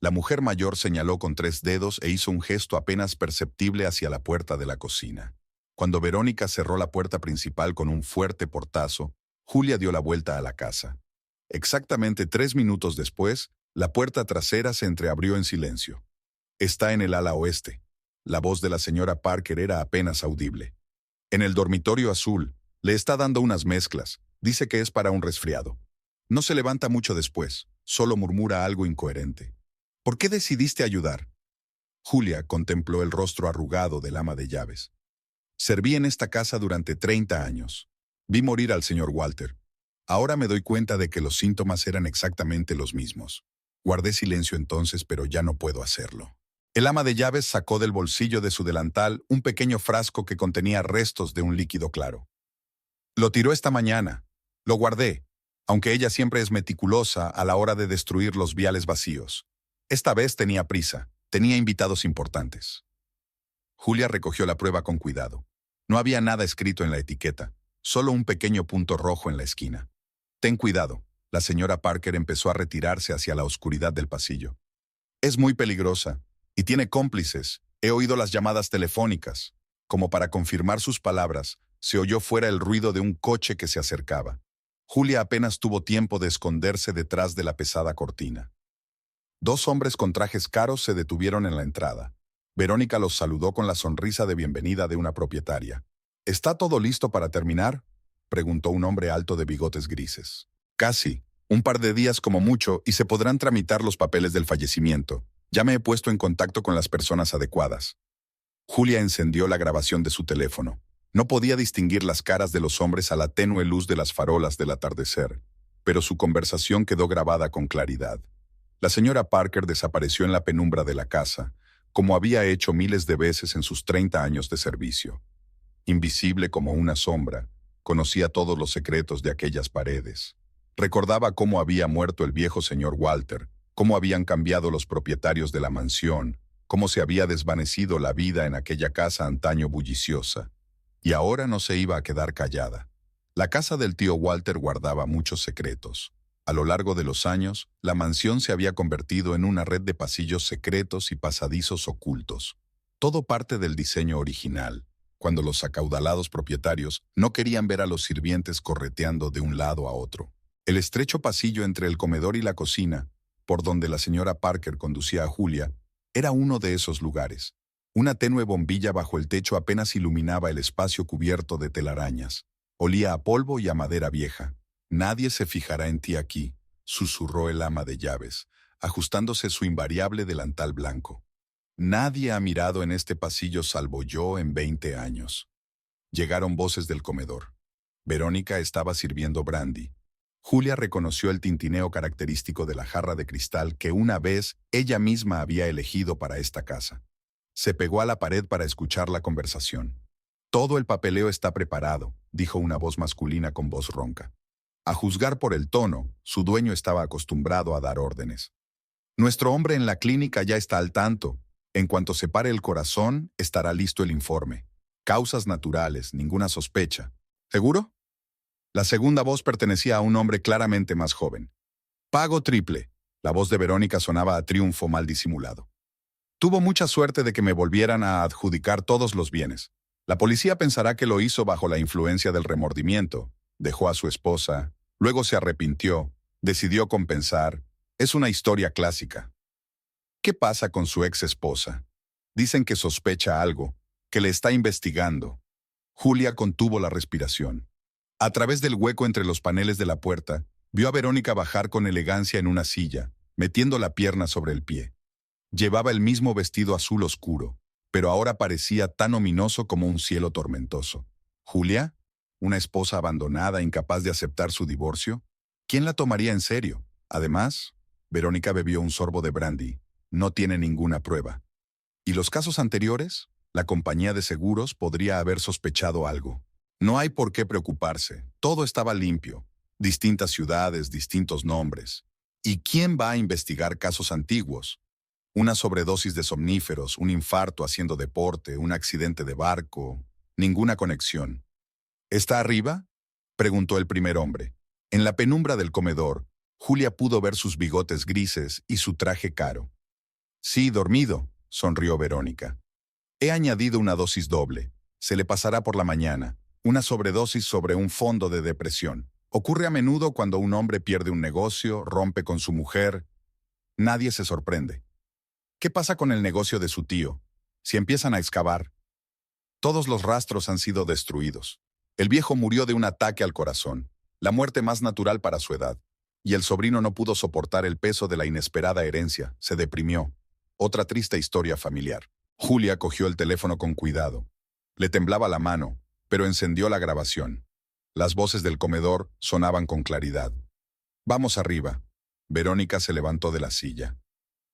La mujer mayor señaló con 3 dedos e hizo un gesto apenas perceptible hacia la puerta de la cocina. Cuando Verónica cerró la puerta principal con un fuerte portazo, Julia dio la vuelta a la casa. Exactamente 3 minutos después, la puerta trasera se entreabrió en silencio. Está en el ala oeste. La voz de la señora Parker era apenas audible. En el dormitorio azul, le está dando unas mezclas. Dice que es para un resfriado. No se levanta mucho después, solo murmura algo incoherente. ¿Por qué decidiste ayudar? Julia contempló el rostro arrugado del ama de llaves. Serví en esta casa durante 30 años. Vi morir al señor Walter. Ahora me doy cuenta de que los síntomas eran exactamente los mismos. Guardé silencio entonces, pero ya no puedo hacerlo. El ama de llaves sacó del bolsillo de su delantal un pequeño frasco que contenía restos de un líquido claro. Lo tiró esta mañana. Lo guardé, aunque ella siempre es meticulosa a la hora de destruir los viales vacíos. Esta vez tenía prisa, tenía invitados importantes. Julia recogió la prueba con cuidado. No había nada escrito en la etiqueta, solo un pequeño punto rojo en la esquina. Ten cuidado. La señora Parker empezó a retirarse hacia la oscuridad del pasillo. Es muy peligrosa, y tiene cómplices. He oído las llamadas telefónicas. Como para confirmar sus palabras, se oyó fuera el ruido de un coche que se acercaba. Julia apenas tuvo tiempo de esconderse detrás de la pesada cortina. Dos hombres con trajes caros se detuvieron en la entrada. Verónica los saludó con la sonrisa de bienvenida de una propietaria. ¿Está todo listo para terminar?, preguntó un hombre alto de bigotes grises. Casi. Un par de días como mucho y se podrán tramitar los papeles del fallecimiento. Ya me he puesto en contacto con las personas adecuadas. Julia encendió la grabación de su teléfono. No podía distinguir las caras de los hombres a la tenue luz de las farolas del atardecer, pero su conversación quedó grabada con claridad. La señora Parker desapareció en la penumbra de la casa, como había hecho miles de veces en sus 30 años de servicio. Invisible como una sombra, conocía todos los secretos de aquellas paredes. Recordaba cómo había muerto el viejo señor Walter, cómo habían cambiado los propietarios de la mansión, cómo se había desvanecido la vida en aquella casa antaño bulliciosa. Y ahora no se iba a quedar callada. La casa del tío Walter guardaba muchos secretos. A lo largo de los años, la mansión se había convertido en una red de pasillos secretos y pasadizos ocultos. Todo parte del diseño original, cuando los acaudalados propietarios no querían ver a los sirvientes correteando de un lado a otro. El estrecho pasillo entre el comedor y la cocina, por donde la señora Parker conducía a Julia, era uno de esos lugares. Una tenue bombilla bajo el techo apenas iluminaba el espacio cubierto de telarañas. Olía a polvo y a madera vieja. «Nadie se fijará en ti aquí», susurró el ama de llaves, ajustándose su invariable delantal blanco. «Nadie ha mirado en este pasillo salvo yo en 20 años». Llegaron voces del comedor. Verónica estaba sirviendo brandy. Julia reconoció el tintineo característico de la jarra de cristal que una vez ella misma había elegido para esta casa. Se pegó a la pared para escuchar la conversación. «Todo el papeleo está preparado», dijo una voz masculina con voz ronca. A juzgar por el tono, su dueño estaba acostumbrado a dar órdenes. «Nuestro hombre en la clínica ya está al tanto. En cuanto se pare el corazón, estará listo el informe. Causas naturales, ninguna sospecha. ¿Seguro?». La segunda voz pertenecía a un hombre claramente más joven. «Pago triple». La voz de Verónica sonaba a triunfo mal disimulado. «Tuvo mucha suerte de que me volvieran a adjudicar todos los bienes. La policía pensará que lo hizo bajo la influencia del remordimiento. Dejó a su esposa, luego se arrepintió, decidió compensar. Es una historia clásica». «¿Qué pasa con su ex esposa?». «Dicen que sospecha algo, que le está investigando». Julia contuvo la respiración. A través del hueco entre los paneles de la puerta, vio a Verónica bajar con elegancia en una silla, metiendo la pierna sobre el pie. Llevaba el mismo vestido azul oscuro, pero ahora parecía tan ominoso como un cielo tormentoso. ¿Julia? ¿Una esposa abandonada, incapaz de aceptar su divorcio? ¿Quién la tomaría en serio? Además, Verónica bebió un sorbo de brandy. No tiene ninguna prueba. ¿Y los casos anteriores? La compañía de seguros podría haber sospechado algo. No hay por qué preocuparse. Todo estaba limpio. Distintas ciudades, distintos nombres. ¿Y quién va a investigar casos antiguos? Una sobredosis de somníferos, un infarto haciendo deporte, un accidente de barco. Ninguna conexión. ¿Está arriba?, preguntó el primer hombre. En la penumbra del comedor, Julia pudo ver sus bigotes grises y su traje caro. «Sí, dormido», sonrió Verónica. «He añadido una dosis doble. Se le pasará por la mañana. Una sobredosis sobre un fondo de depresión. Ocurre a menudo cuando un hombre pierde un negocio, rompe con su mujer. Nadie se sorprende. ¿Qué pasa con el negocio de su tío? Si empiezan a excavar, todos los rastros han sido destruidos. El viejo murió de un ataque al corazón, la muerte más natural para su edad. Y el sobrino no pudo soportar el peso de la inesperada herencia, se deprimió. Otra triste historia familiar». Julia cogió el teléfono con cuidado. Le temblaba la mano, pero encendió la grabación. Las voces del comedor sonaban con claridad. «Vamos arriba». Verónica se levantó de la silla.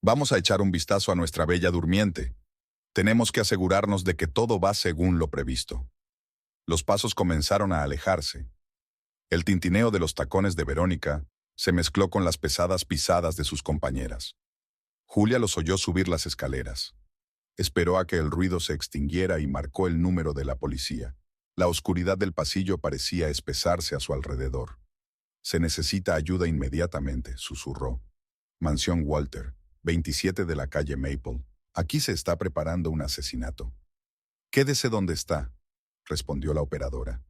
Vamos a echar un vistazo a nuestra bella durmiente. Tenemos que asegurarnos de que todo va según lo previsto. Los pasos comenzaron a alejarse. El tintineo de los tacones de Verónica se mezcló con las pesadas pisadas de sus compañeras. Julia los oyó subir las escaleras. Esperó a que el ruido se extinguiera y marcó el número de la policía. La oscuridad del pasillo parecía espesarse a su alrededor. Se necesita ayuda inmediatamente, susurró. Mansión Walter, 27 de la calle Maple. Aquí se está preparando un asesinato. Quédese donde está, respondió la operadora.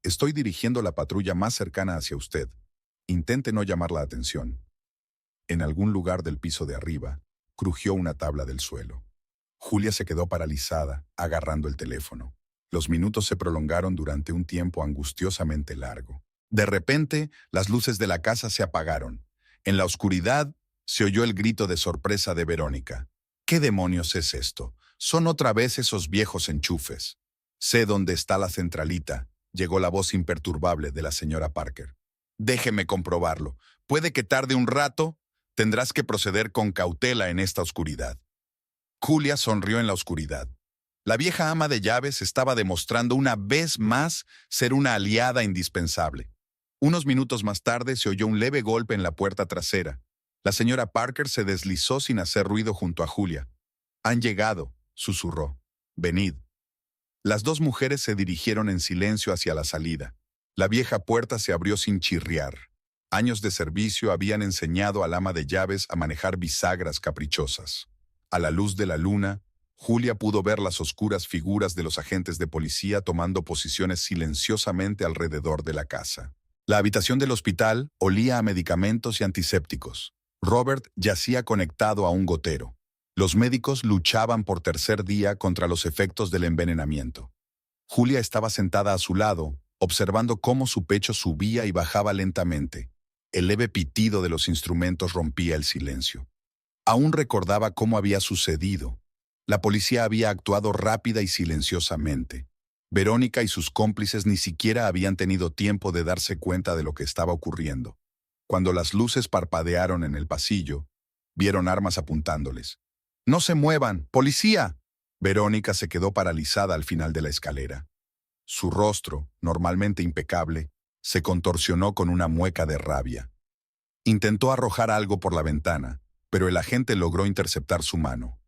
Estoy dirigiendo la patrulla más cercana hacia usted. Intente no llamar la atención. En algún lugar del piso de arriba, crujió una tabla del suelo. Julia se quedó paralizada, agarrando el teléfono. Los minutos se prolongaron durante un tiempo angustiosamente largo. De repente, las luces de la casa se apagaron. En la oscuridad, se oyó el grito de sorpresa de Verónica. ¿Qué demonios es esto? Son otra vez esos viejos enchufes. Sé dónde está la centralita, llegó la voz imperturbable de la señora Parker. Déjeme comprobarlo. Puede que tarde un rato. Tendrás que proceder con cautela en esta oscuridad. Julia sonrió en la oscuridad. La vieja ama de llaves estaba demostrando una vez más ser una aliada indispensable. Unos minutos más tarde se oyó un leve golpe en la puerta trasera. La señora Parker se deslizó sin hacer ruido junto a Julia. Han llegado, susurró. Venid. Las dos mujeres se dirigieron en silencio hacia la salida. La vieja puerta se abrió sin chirriar. Años de servicio habían enseñado al ama de llaves a manejar bisagras caprichosas. A la luz de la luna, Julia pudo ver las oscuras figuras de los agentes de policía tomando posiciones silenciosamente alrededor de la casa. La habitación del hospital olía a medicamentos y antisépticos. Robert yacía conectado a un gotero. Los médicos luchaban por tercer día contra los efectos del envenenamiento. Julia estaba sentada a su lado, observando cómo su pecho subía y bajaba lentamente. El leve pitido de los instrumentos rompía el silencio. Aún recordaba cómo había sucedido. La policía había actuado rápida y silenciosamente. Verónica y sus cómplices ni siquiera habían tenido tiempo de darse cuenta de lo que estaba ocurriendo. Cuando las luces parpadearon en el pasillo, vieron armas apuntándoles. ¡No se muevan! ¡Policía! Verónica se quedó paralizada al final de la escalera. Su rostro, normalmente impecable, se contorsionó con una mueca de rabia. Intentó arrojar algo por la ventana, pero el agente logró interceptar su mano.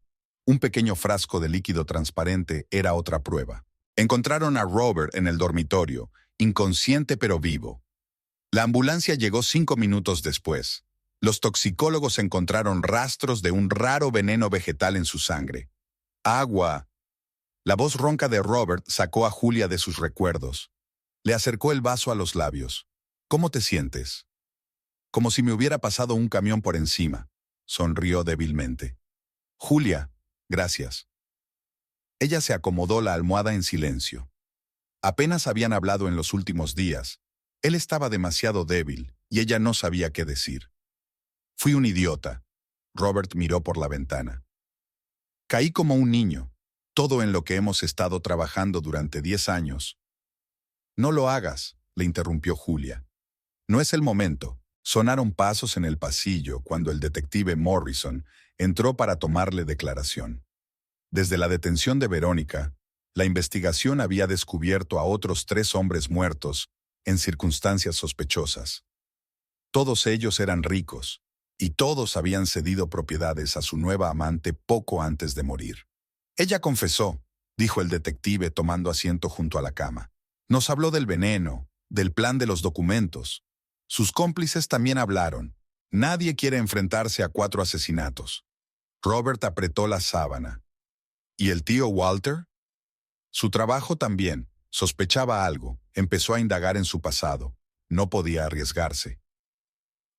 Un pequeño frasco de líquido transparente era otra prueba. Encontraron a Robert en el dormitorio, inconsciente pero vivo. La ambulancia llegó 5 minutos después. Los toxicólogos encontraron rastros de un raro veneno vegetal en su sangre. ¡Agua! La voz ronca de Robert sacó a Julia de sus recuerdos. Le acercó el vaso a los labios. ¿Cómo te sientes? Como si me hubiera pasado un camión por encima. Sonrió débilmente. Julia, gracias. Ella se acomodó la almohada en silencio. Apenas habían hablado en los últimos días. Él estaba demasiado débil y ella no sabía qué decir. Fui un idiota. Robert miró por la ventana. Caí como un niño. Todo en lo que hemos estado trabajando durante 10 años. No lo hagas, le interrumpió Julia. No es el momento. Sonaron pasos en el pasillo cuando el detective Morrison entró para tomarle declaración. Desde la detención de Verónica, la investigación había descubierto a otros 3 hombres muertos en circunstancias sospechosas. Todos ellos eran ricos, y todos habían cedido propiedades a su nueva amante poco antes de morir. Ella confesó, dijo el detective tomando asiento junto a la cama. Nos habló del veneno, del plan de los documentos. Sus cómplices también hablaron. Nadie quiere enfrentarse a 4 asesinatos. Robert apretó la sábana. ¿Y el tío Walter? Su trabajo también. Sospechaba algo. Empezó a indagar en su pasado. No podía arriesgarse.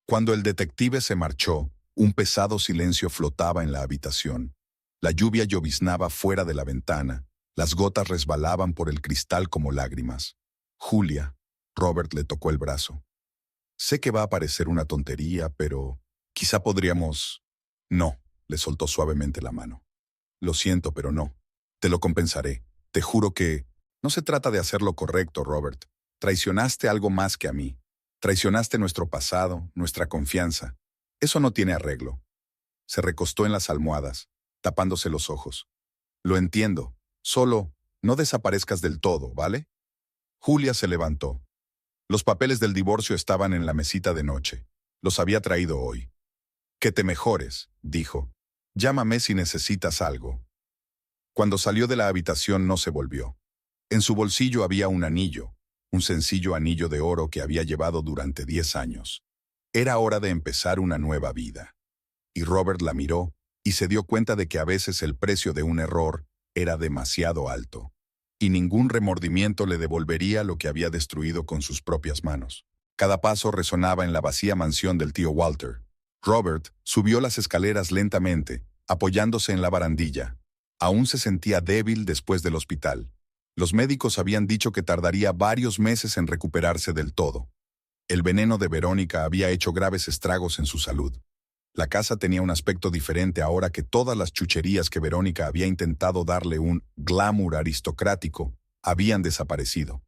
Cuando el detective se marchó, un pesado silencio flotaba en la habitación. La lluvia lloviznaba fuera de la ventana. Las gotas resbalaban por el cristal como lágrimas. Julia, Robert le tocó el brazo. Sé que va a parecer una tontería, pero quizá podríamos... No, le soltó suavemente la mano. Lo siento, pero no. Te lo compensaré. Te juro que... No se trata de hacer lo correcto, Robert. Traicionaste algo más que a mí. Traicionaste nuestro pasado, nuestra confianza. Eso no tiene arreglo. Se recostó en las almohadas, tapándose los ojos. Lo entiendo. Solo, no desaparezcas del todo, ¿vale? Julia se levantó. Los papeles del divorcio estaban en la mesita de noche. Los había traído hoy. Que te mejores, dijo. Llámame si necesitas algo. Cuando salió de la habitación no se volvió. En su bolsillo había un anillo, un sencillo anillo de oro que había llevado durante 10 años. Era hora de empezar una nueva vida. Y Robert la miró y se dio cuenta de que a veces el precio de un error era demasiado alto, y ningún remordimiento le devolvería lo que había destruido con sus propias manos. Cada paso resonaba en la vacía mansión del tío Walter. Robert subió las escaleras lentamente, apoyándose en la barandilla. Aún se sentía débil después del hospital. Los médicos habían dicho que tardaría varios meses en recuperarse del todo. El veneno de Verónica había hecho graves estragos en su salud. La casa tenía un aspecto diferente ahora que todas las chucherías que Verónica había intentado darle un glamour aristocrático habían desaparecido.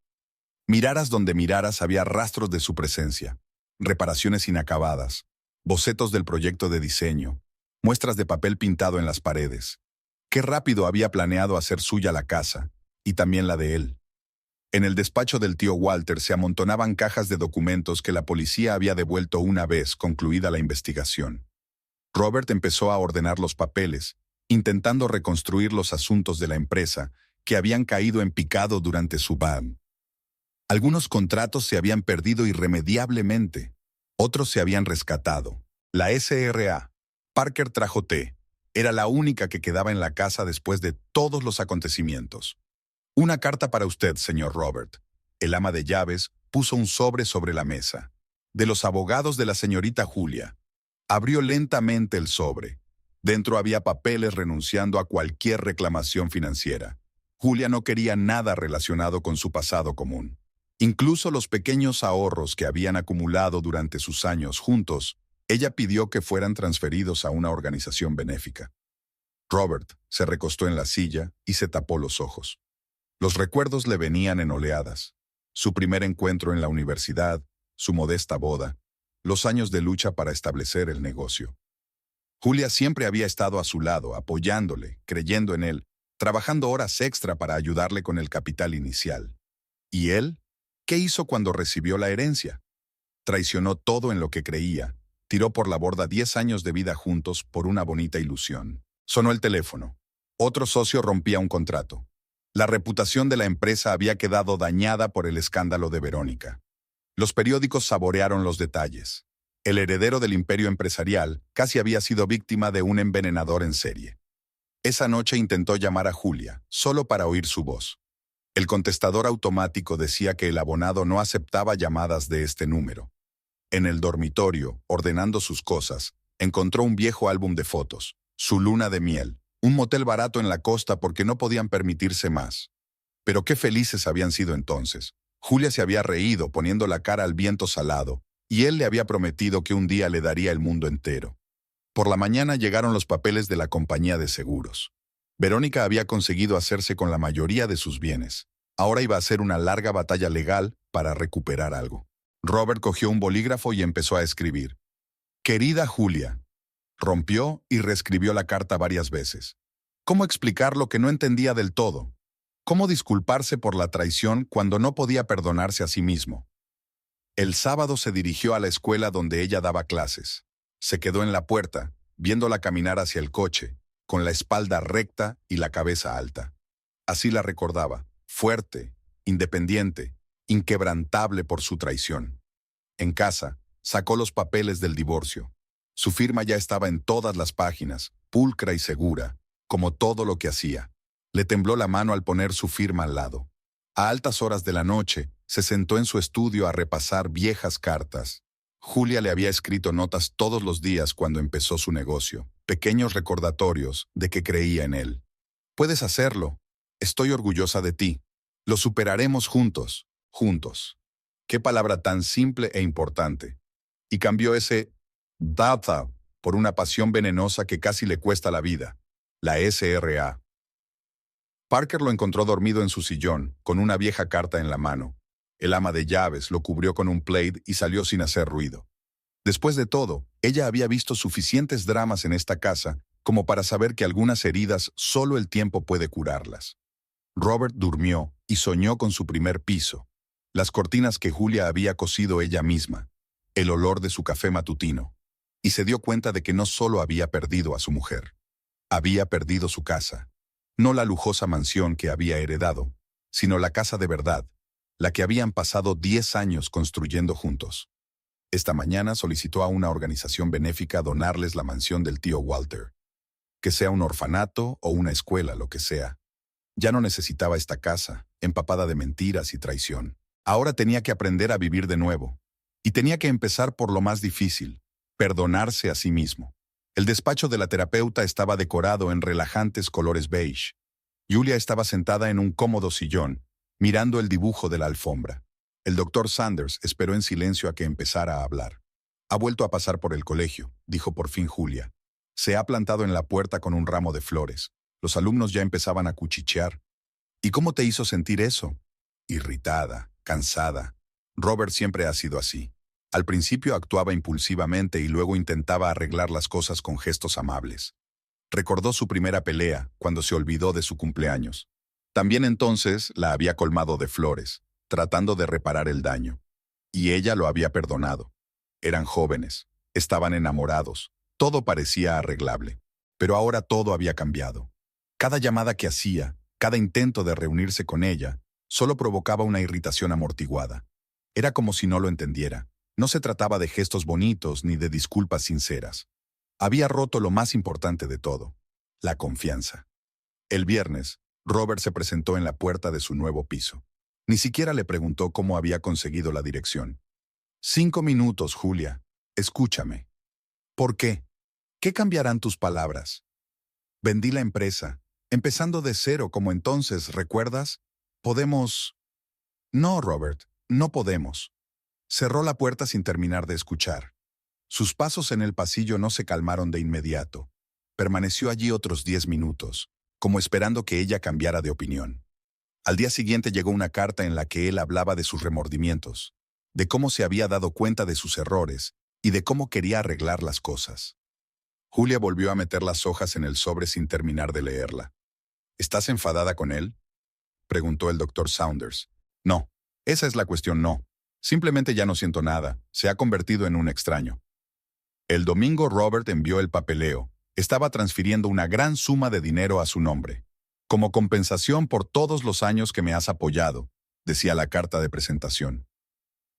Miraras donde miraras había rastros de su presencia, reparaciones inacabadas, bocetos del proyecto de diseño, muestras de papel pintado en las paredes. Qué rápido había planeado hacer suya la casa, y también la de él. En el despacho del tío Walter se amontonaban cajas de documentos que la policía había devuelto una vez concluida la investigación. Robert empezó a ordenar los papeles, intentando reconstruir los asuntos de la empresa que habían caído en picado durante su ban. Algunos contratos se habían perdido irremediablemente, otros se habían rescatado. La SRA, Parker trajo té, era la única que quedaba en la casa después de todos los acontecimientos. Una carta para usted, señor Robert. El ama de llaves puso un sobre la mesa. De los abogados de la señorita Julia. Abrió lentamente el sobre. Dentro había papeles renunciando a cualquier reclamación financiera. Julia no quería nada relacionado con su pasado común. Incluso los pequeños ahorros que habían acumulado durante sus años juntos, ella pidió que fueran transferidos a una organización benéfica. Robert se recostó en la silla y se tapó los ojos. Los recuerdos le venían en oleadas. Su primer encuentro en la universidad, su modesta boda, los años de lucha para establecer el negocio. Julia siempre había estado a su lado, apoyándole, creyendo en él, trabajando horas extra para ayudarle con el capital inicial. ¿Y él? ¿Qué hizo cuando recibió la herencia? Traicionó todo en lo que creía, tiró por la borda 10 años de vida juntos por una bonita ilusión. Sonó el teléfono. Otro socio rompía un contrato. La reputación de la empresa había quedado dañada por el escándalo de Verónica. Los periódicos saborearon los detalles. El heredero del imperio empresarial casi había sido víctima de un envenenador en serie. Esa noche intentó llamar a Julia, solo para oír su voz. El contestador automático decía que el abonado no aceptaba llamadas de este número. En el dormitorio, ordenando sus cosas, encontró un viejo álbum de fotos, su luna de miel, un motel barato en la costa porque no podían permitirse más. Pero qué felices habían sido entonces. Julia se había reído poniendo la cara al viento salado, y él le había prometido que un día le daría el mundo entero. Por la mañana llegaron los papeles de la compañía de seguros. Verónica había conseguido hacerse con la mayoría de sus bienes. Ahora iba a ser una larga batalla legal para recuperar algo. Robert cogió un bolígrafo y empezó a escribir. Querida Julia. Rompió y reescribió la carta varias veces. ¿Cómo explicar lo que no entendía del todo? ¿Cómo disculparse por la traición cuando no podía perdonarse a sí mismo? El sábado se dirigió a la escuela donde ella daba clases. Se quedó en la puerta, viéndola caminar hacia el coche, con la espalda recta y la cabeza alta. Así la recordaba, fuerte, independiente, inquebrantable por su traición. En casa, sacó los papeles del divorcio. Su firma ya estaba en todas las páginas, pulcra y segura, como todo lo que hacía. Le tembló la mano al poner su firma al lado. A altas horas de la noche, se sentó en su estudio a repasar viejas cartas. Julia le había escrito notas todos los días cuando empezó su negocio, pequeños recordatorios de que creía en él. Puedes hacerlo. Estoy orgullosa de ti. Lo superaremos juntos, juntos. Qué palabra tan simple e importante. Y cambió ese data por una pasión venenosa que casi le cuesta la vida, la SRA. Parker lo encontró dormido en su sillón, con una vieja carta en la mano. El ama de llaves lo cubrió con un plaid y salió sin hacer ruido. Después de todo, ella había visto suficientes dramas en esta casa como para saber que algunas heridas solo el tiempo puede curarlas. Robert durmió y soñó con su primer piso, las cortinas que Julia había cosido ella misma, el olor de su café matutino, y se dio cuenta de que no solo había perdido a su mujer, había perdido su casa, no la lujosa mansión que había heredado, sino la casa de verdad, la que habían pasado 10 años construyendo juntos. Esta mañana solicitó a una organización benéfica donarles la mansión del tío Walter. Que sea un orfanato o una escuela, lo que sea. Ya no necesitaba esta casa, empapada de mentiras y traición. Ahora tenía que aprender a vivir de nuevo. Y tenía que empezar por lo más difícil, perdonarse a sí mismo. El despacho de la terapeuta estaba decorado en relajantes colores beige. Julia estaba sentada en un cómodo sillón, mirando el dibujo de la alfombra. El doctor Sanders esperó en silencio a que empezara a hablar. Ha vuelto a pasar por el colegio, dijo por fin Julia. Se ha plantado en la puerta con un ramo de flores. Los alumnos ya empezaban a cuchichear. ¿Y cómo te hizo sentir eso? Irritada, cansada. Robert siempre ha sido así. Al principio actuaba impulsivamente y luego intentaba arreglar las cosas con gestos amables. Recordó su primera pelea, cuando se olvidó de su cumpleaños. También entonces la había colmado de flores, tratando de reparar el daño. Y ella lo había perdonado. Eran jóvenes, estaban enamorados, todo parecía arreglable. Pero ahora todo había cambiado. Cada llamada que hacía, cada intento de reunirse con ella, solo provocaba una irritación amortiguada. Era como si no lo entendiera. No se trataba de gestos bonitos ni de disculpas sinceras. Había roto lo más importante de todo, la confianza. El viernes, Robert se presentó en la puerta de su nuevo piso. Ni siquiera le preguntó cómo había conseguido la dirección. 5 minutos, Julia. Escúchame. ¿Por qué? ¿Qué cambiarán tus palabras? Vendí la empresa, empezando de cero como entonces, ¿recuerdas? ¿Podemos? No, Robert, no podemos. Cerró la puerta sin terminar de escuchar. Sus pasos en el pasillo no se calmaron de inmediato. Permaneció allí otros 10 minutos, como esperando que ella cambiara de opinión. Al día siguiente llegó una carta en la que él hablaba de sus remordimientos, de cómo se había dado cuenta de sus errores y de cómo quería arreglar las cosas. Julia volvió a meter las hojas en el sobre sin terminar de leerla. ¿Estás enfadada con él?, preguntó el doctor Saunders. No, esa es la cuestión, no. Simplemente ya no siento nada, se ha convertido en un extraño. El domingo Robert envió el papeleo. Estaba transfiriendo una gran suma de dinero a su nombre. Como compensación por todos los años que me has apoyado, decía la carta de presentación.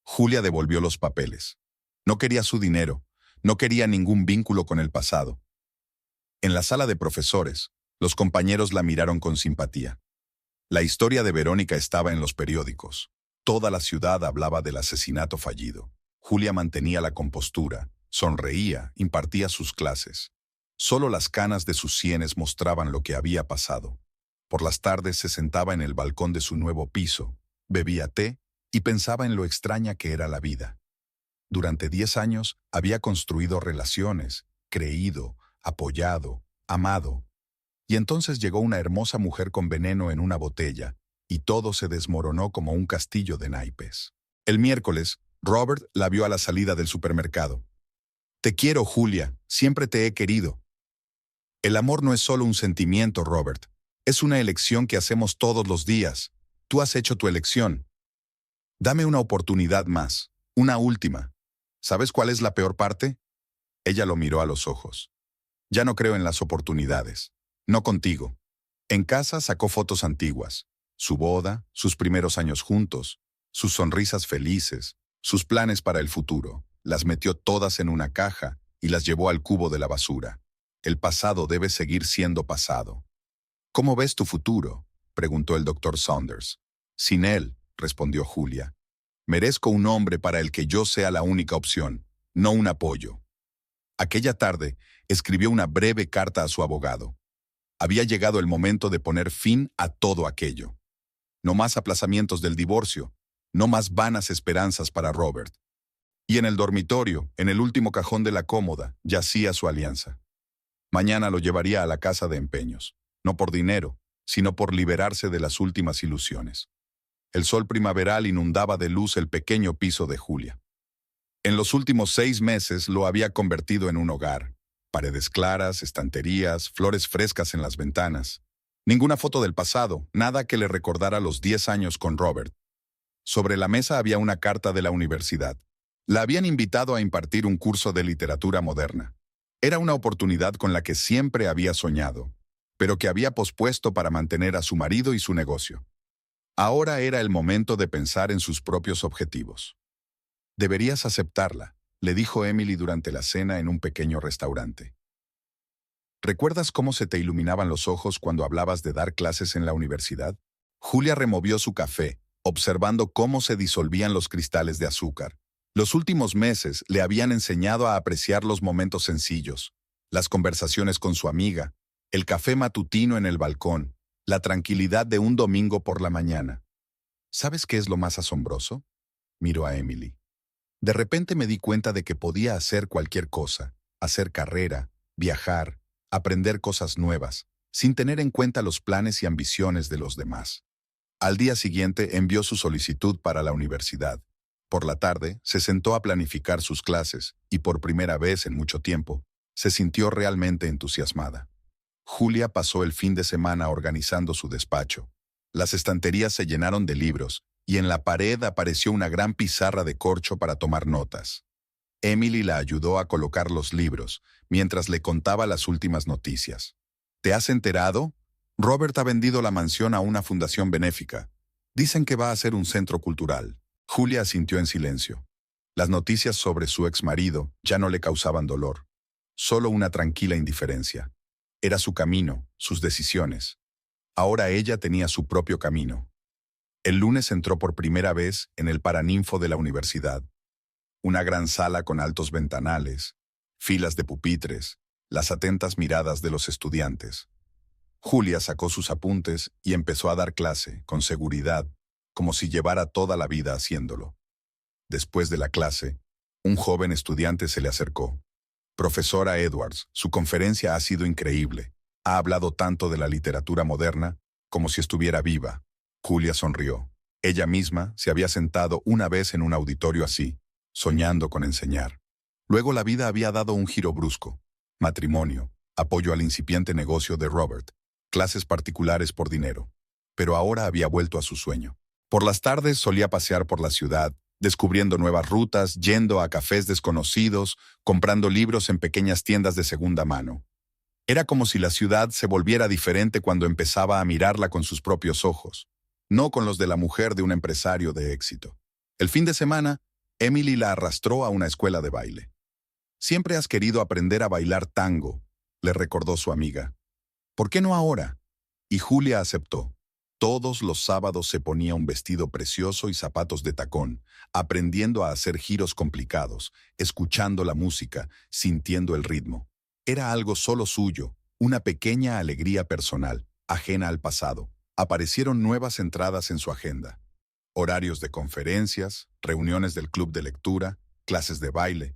Julia devolvió los papeles. No quería su dinero, no quería ningún vínculo con el pasado. En la sala de profesores, los compañeros la miraron con simpatía. La historia de Verónica estaba en los periódicos. Toda la ciudad hablaba del asesinato fallido. Julia mantenía la compostura, sonreía, impartía sus clases. Solo las canas de sus sienes mostraban lo que había pasado. Por las tardes se sentaba en el balcón de su nuevo piso, bebía té y pensaba en lo extraña que era la vida. Durante 10 años había construido relaciones, creído, apoyado, amado. Y entonces llegó una hermosa mujer con veneno en una botella, y todo se desmoronó como un castillo de naipes. El miércoles, Robert la vio a la salida del supermercado. Te quiero, Julia, siempre te he querido. El amor no es solo un sentimiento, Robert. Es una elección que hacemos todos los días. Tú has hecho tu elección. Dame una oportunidad más, una última. ¿Sabes cuál es la peor parte? Ella lo miró a los ojos. Ya no creo en las oportunidades. No contigo. En casa sacó fotos antiguas. Su boda, sus primeros años juntos, sus sonrisas felices, sus planes para el futuro. Las metió todas en una caja y las llevó al cubo de la basura. El pasado debe seguir siendo pasado. ¿Cómo ves tu futuro?, preguntó el doctor Saunders. Sin él, respondió Julia. Merezco un hombre para el que yo sea la única opción, no un apoyo. Aquella tarde, escribió una breve carta a su abogado. Había llegado el momento de poner fin a todo aquello. No más aplazamientos del divorcio, no más vanas esperanzas para Robert. Y en el dormitorio, en el último cajón de la cómoda, yacía su alianza. Mañana lo llevaría a la casa de empeños, no por dinero, sino por liberarse de las últimas ilusiones. El sol primaveral inundaba de luz el pequeño piso de Julia. En los últimos 6 meses lo había convertido en un hogar. Paredes claras, estanterías, flores frescas en las ventanas. Ninguna foto del pasado, nada que le recordara los 10 años con Robert. Sobre la mesa había una carta de la universidad. La habían invitado a impartir un curso de literatura moderna. Era una oportunidad con la que siempre había soñado, pero que había pospuesto para mantener a su marido y su negocio. Ahora era el momento de pensar en sus propios objetivos. Deberías aceptarla, le dijo Emily durante la cena en un pequeño restaurante. ¿Recuerdas cómo se te iluminaban los ojos cuando hablabas de dar clases en la universidad? Julia removió su café, observando cómo se disolvían los cristales de azúcar. Los últimos meses le habían enseñado a apreciar los momentos sencillos, las conversaciones con su amiga, el café matutino en el balcón, la tranquilidad de un domingo por la mañana. ¿Sabes qué es lo más asombroso? Miró a Emily. De repente me di cuenta de que podía hacer cualquier cosa, hacer carrera, viajar, aprender cosas nuevas, sin tener en cuenta los planes y ambiciones de los demás. Al día siguiente envió su solicitud para la universidad. Por la tarde, se sentó a planificar sus clases y por primera vez en mucho tiempo, se sintió realmente entusiasmada. Julia pasó el fin de semana organizando su despacho. Las estanterías se llenaron de libros y en la pared apareció una gran pizarra de corcho para tomar notas. Emily la ayudó a colocar los libros, mientras le contaba las últimas noticias. ¿Te has enterado? Robert ha vendido la mansión a una fundación benéfica. Dicen que va a ser un centro cultural. Julia asintió en silencio. Las noticias sobre su exmarido ya no le causaban dolor, solo una tranquila indiferencia. Era su camino, sus decisiones. Ahora ella tenía su propio camino. El lunes entró por primera vez en el Paraninfo de la universidad. Una gran sala con altos ventanales, filas de pupitres, las atentas miradas de los estudiantes. Julia sacó sus apuntes y empezó a dar clase, con seguridad, como si llevara toda la vida haciéndolo. Después de la clase, un joven estudiante se le acercó. Profesora Edwards, su conferencia ha sido increíble. Ha hablado tanto de la literatura moderna como si estuviera viva. Julia sonrió. Ella misma se había sentado una vez en un auditorio así, soñando con enseñar. Luego la vida había dado un giro brusco. Matrimonio, apoyo al incipiente negocio de Robert, clases particulares por dinero. Pero ahora había vuelto a su sueño. Por las tardes solía pasear por la ciudad, descubriendo nuevas rutas, yendo a cafés desconocidos, comprando libros en pequeñas tiendas de segunda mano. Era como si la ciudad se volviera diferente cuando empezaba a mirarla con sus propios ojos, no con los de la mujer de un empresario de éxito. El fin de semana, Emily la arrastró a una escuela de baile. «Siempre has querido aprender a bailar tango», le recordó su amiga. «¿Por qué no ahora?» Y Julia aceptó. Todos los sábados se ponía un vestido precioso y zapatos de tacón, aprendiendo a hacer giros complicados, escuchando la música, sintiendo el ritmo. Era algo solo suyo, una pequeña alegría personal, ajena al pasado. Aparecieron nuevas entradas en su agenda. Horarios de conferencias, reuniones del club de lectura, clases de baile.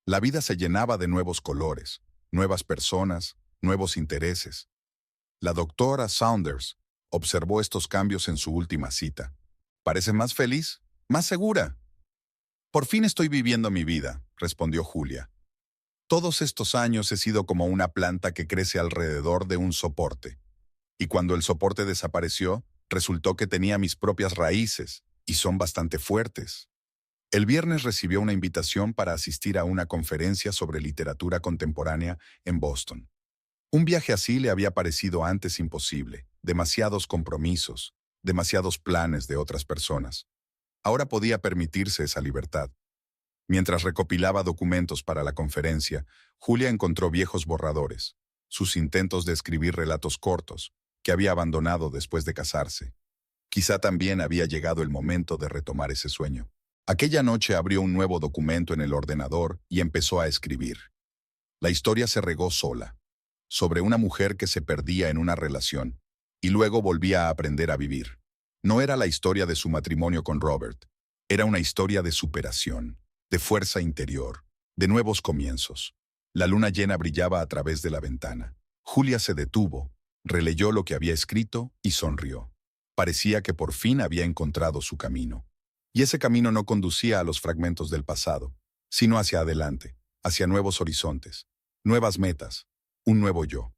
La vida se llenaba de nuevos colores, nuevas personas, nuevos intereses. La doctora Saunders observó estos cambios en su última cita. «¿Parece más feliz? ¿Más segura?» «Por fin estoy viviendo mi vida», respondió Julia. «Todos estos años he sido como una planta que crece alrededor de un soporte. Y cuando el soporte desapareció, resultó que tenía mis propias raíces, y son bastante fuertes». El viernes recibió una invitación para asistir a una conferencia sobre literatura contemporánea en Boston. Un viaje así le había parecido antes imposible, demasiados compromisos, demasiados planes de otras personas. Ahora podía permitirse esa libertad. Mientras recopilaba documentos para la conferencia, Julia encontró viejos borradores, sus intentos de escribir relatos cortos, que había abandonado después de casarse. Quizá también había llegado el momento de retomar ese sueño. Aquella noche abrió un nuevo documento en el ordenador y empezó a escribir. La historia se regó sola, sobre una mujer que se perdía en una relación y luego volvía a aprender a vivir. No era la historia de su matrimonio con Robert, era una historia de superación, de fuerza interior, de nuevos comienzos. La luna llena brillaba a través de la ventana. Julia se detuvo, releyó lo que había escrito y sonrió. Parecía que por fin había encontrado su camino. Y ese camino no conducía a los fragmentos del pasado, sino hacia adelante, hacia nuevos horizontes, nuevas metas, un nuevo yo.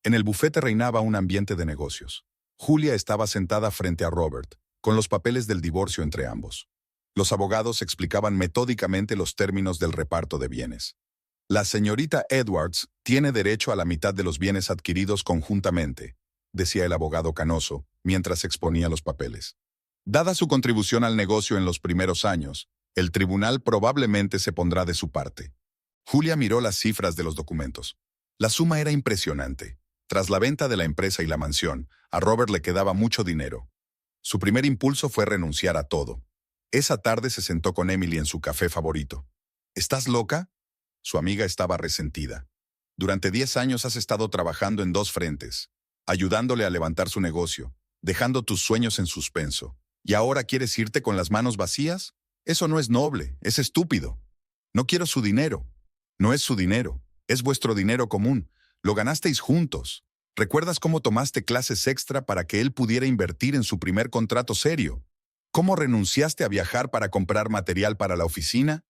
En el bufete reinaba un ambiente de negocios. Julia estaba sentada frente a Robert, con los papeles del divorcio entre ambos. Los abogados explicaban metódicamente los términos del reparto de bienes. La señorita Edwards tiene derecho a la mitad de los bienes adquiridos conjuntamente, decía el abogado canoso, mientras exponía los papeles. Dada su contribución al negocio en los primeros años, el tribunal probablemente se pondrá de su parte. Julia miró las cifras de los documentos. La suma era impresionante. Tras la venta de la empresa y la mansión, a Robert le quedaba mucho dinero. Su primer impulso fue renunciar a todo. Esa tarde se sentó con Emily en su café favorito. ¿Estás loca? Su amiga estaba resentida. Durante 10 años has estado trabajando en 2 frentes, ayudándole a levantar su negocio, dejando tus sueños en suspenso. ¿Y ahora quieres irte con las manos vacías? Eso no es noble, es estúpido. No quiero su dinero. No es su dinero, es vuestro dinero común. Lo ganasteis juntos. ¿Recuerdas cómo tomaste clases extra para que él pudiera invertir en su primer contrato serio? ¿Cómo renunciaste a viajar para comprar material para la oficina?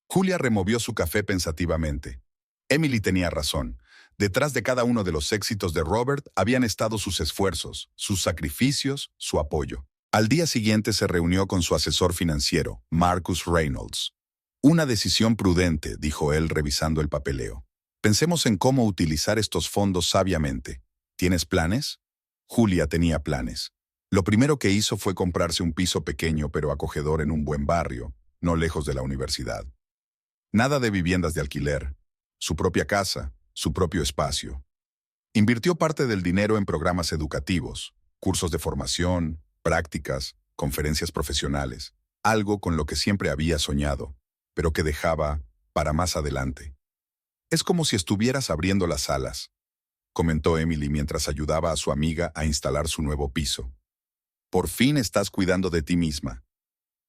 Julia removió su café pensativamente. Emily tenía razón. Detrás de cada uno de los éxitos de Robert habían estado sus esfuerzos, sus sacrificios, su apoyo. Al día siguiente se reunió con su asesor financiero, Marcus Reynolds. Una decisión prudente, dijo él revisando el papeleo. Pensemos en cómo utilizar estos fondos sabiamente. ¿Tienes planes? Julia tenía planes. Lo primero que hizo fue comprarse un piso pequeño pero acogedor en un buen barrio, no lejos de la universidad. Nada de viviendas de alquiler. Su propia casa, su propio espacio. Invirtió parte del dinero en programas educativos, cursos de formación, prácticas, conferencias profesionales, algo con lo que siempre había soñado, pero que dejaba para más adelante. Es como si estuvieras abriendo las alas, comentó Emily mientras ayudaba a su amiga a instalar su nuevo piso. Por fin estás cuidando de ti misma.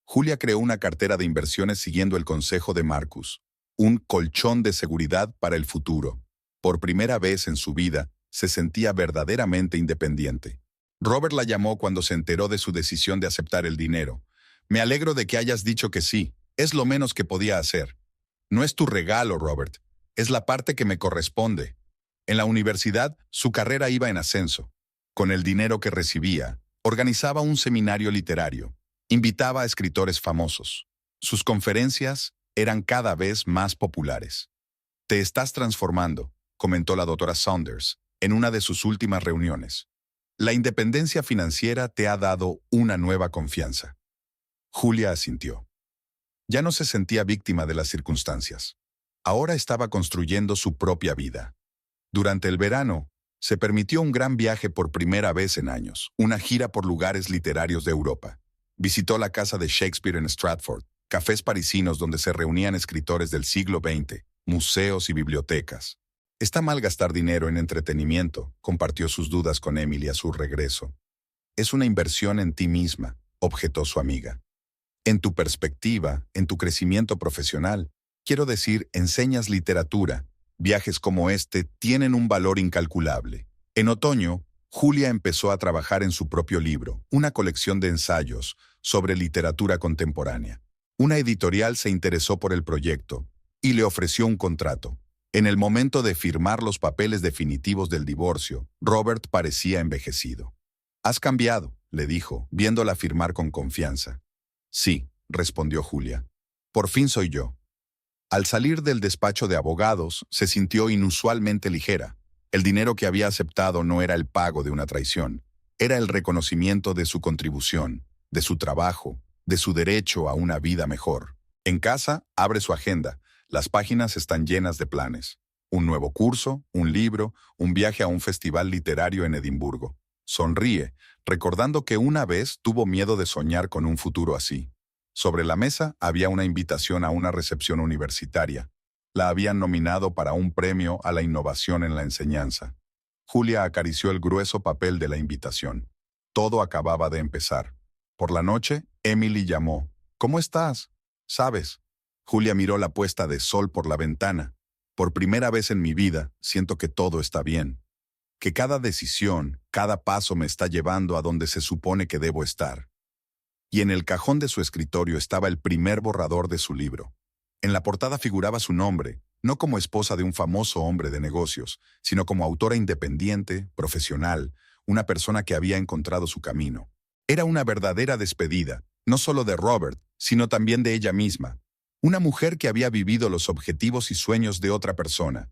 Julia creó una cartera de inversiones siguiendo el consejo de Marcus, un colchón de seguridad para el futuro. Por primera vez en su vida, se sentía verdaderamente independiente. Robert la llamó cuando se enteró de su decisión de aceptar el dinero. Me alegro de que hayas dicho que sí, es lo menos que podía hacer. No es tu regalo, Robert, es la parte que me corresponde. En la universidad, su carrera iba en ascenso. Con el dinero que recibía, organizaba un seminario literario. Invitaba a escritores famosos. Sus conferencias eran cada vez más populares. Te estás transformando, comentó la doctora Saunders en una de sus últimas reuniones. La independencia financiera te ha dado una nueva confianza. Julia asintió. Ya no se sentía víctima de las circunstancias. Ahora estaba construyendo su propia vida. Durante el verano, se permitió un gran viaje por primera vez en años, una gira por lugares literarios de Europa. Visitó la casa de Shakespeare en Stratford, cafés parisinos donde se reunían escritores del siglo XX, museos y bibliotecas. Está mal gastar dinero en entretenimiento, compartió sus dudas con Emily a su regreso. Es una inversión en ti misma, objetó su amiga. En tu perspectiva, en tu crecimiento profesional, quiero decir, enseñas literatura. Viajes como este tienen un valor incalculable. En otoño, Julia empezó a trabajar en su propio libro, una colección de ensayos sobre literatura contemporánea. Una editorial se interesó por el proyecto y le ofreció un contrato. En el momento de firmar los papeles definitivos del divorcio, Robert parecía envejecido. «Has cambiado», le dijo, viéndola firmar con confianza. «Sí», respondió Julia. «Por fin soy yo». Al salir del despacho de abogados, se sintió inusualmente ligera. El dinero que había aceptado no era el pago de una traición, era el reconocimiento de su contribución, de su trabajo, de su derecho a una vida mejor. En casa, abre su agenda. Las páginas están llenas de planes. Un nuevo curso, un libro, un viaje a un festival literario en Edimburgo. Sonríe, recordando que una vez tuvo miedo de soñar con un futuro así. Sobre la mesa había una invitación a una recepción universitaria. La habían nominado para un premio a la innovación en la enseñanza. Julia acarició el grueso papel de la invitación. Todo acababa de empezar. Por la noche, Emily llamó. «¿Cómo estás?» «¿Sabes?» Julia miró la puesta de sol por la ventana. «Por primera vez en mi vida, siento que todo está bien. Que cada decisión, cada paso me está llevando a donde se supone que debo estar». Y en el cajón de su escritorio estaba el primer borrador de su libro. En la portada figuraba su nombre, no como esposa de un famoso hombre de negocios, sino como autora independiente, profesional, una persona que había encontrado su camino. Era una verdadera despedida, no solo de Robert, sino también de ella misma. Una mujer que había vivido los objetivos y sueños de otra persona.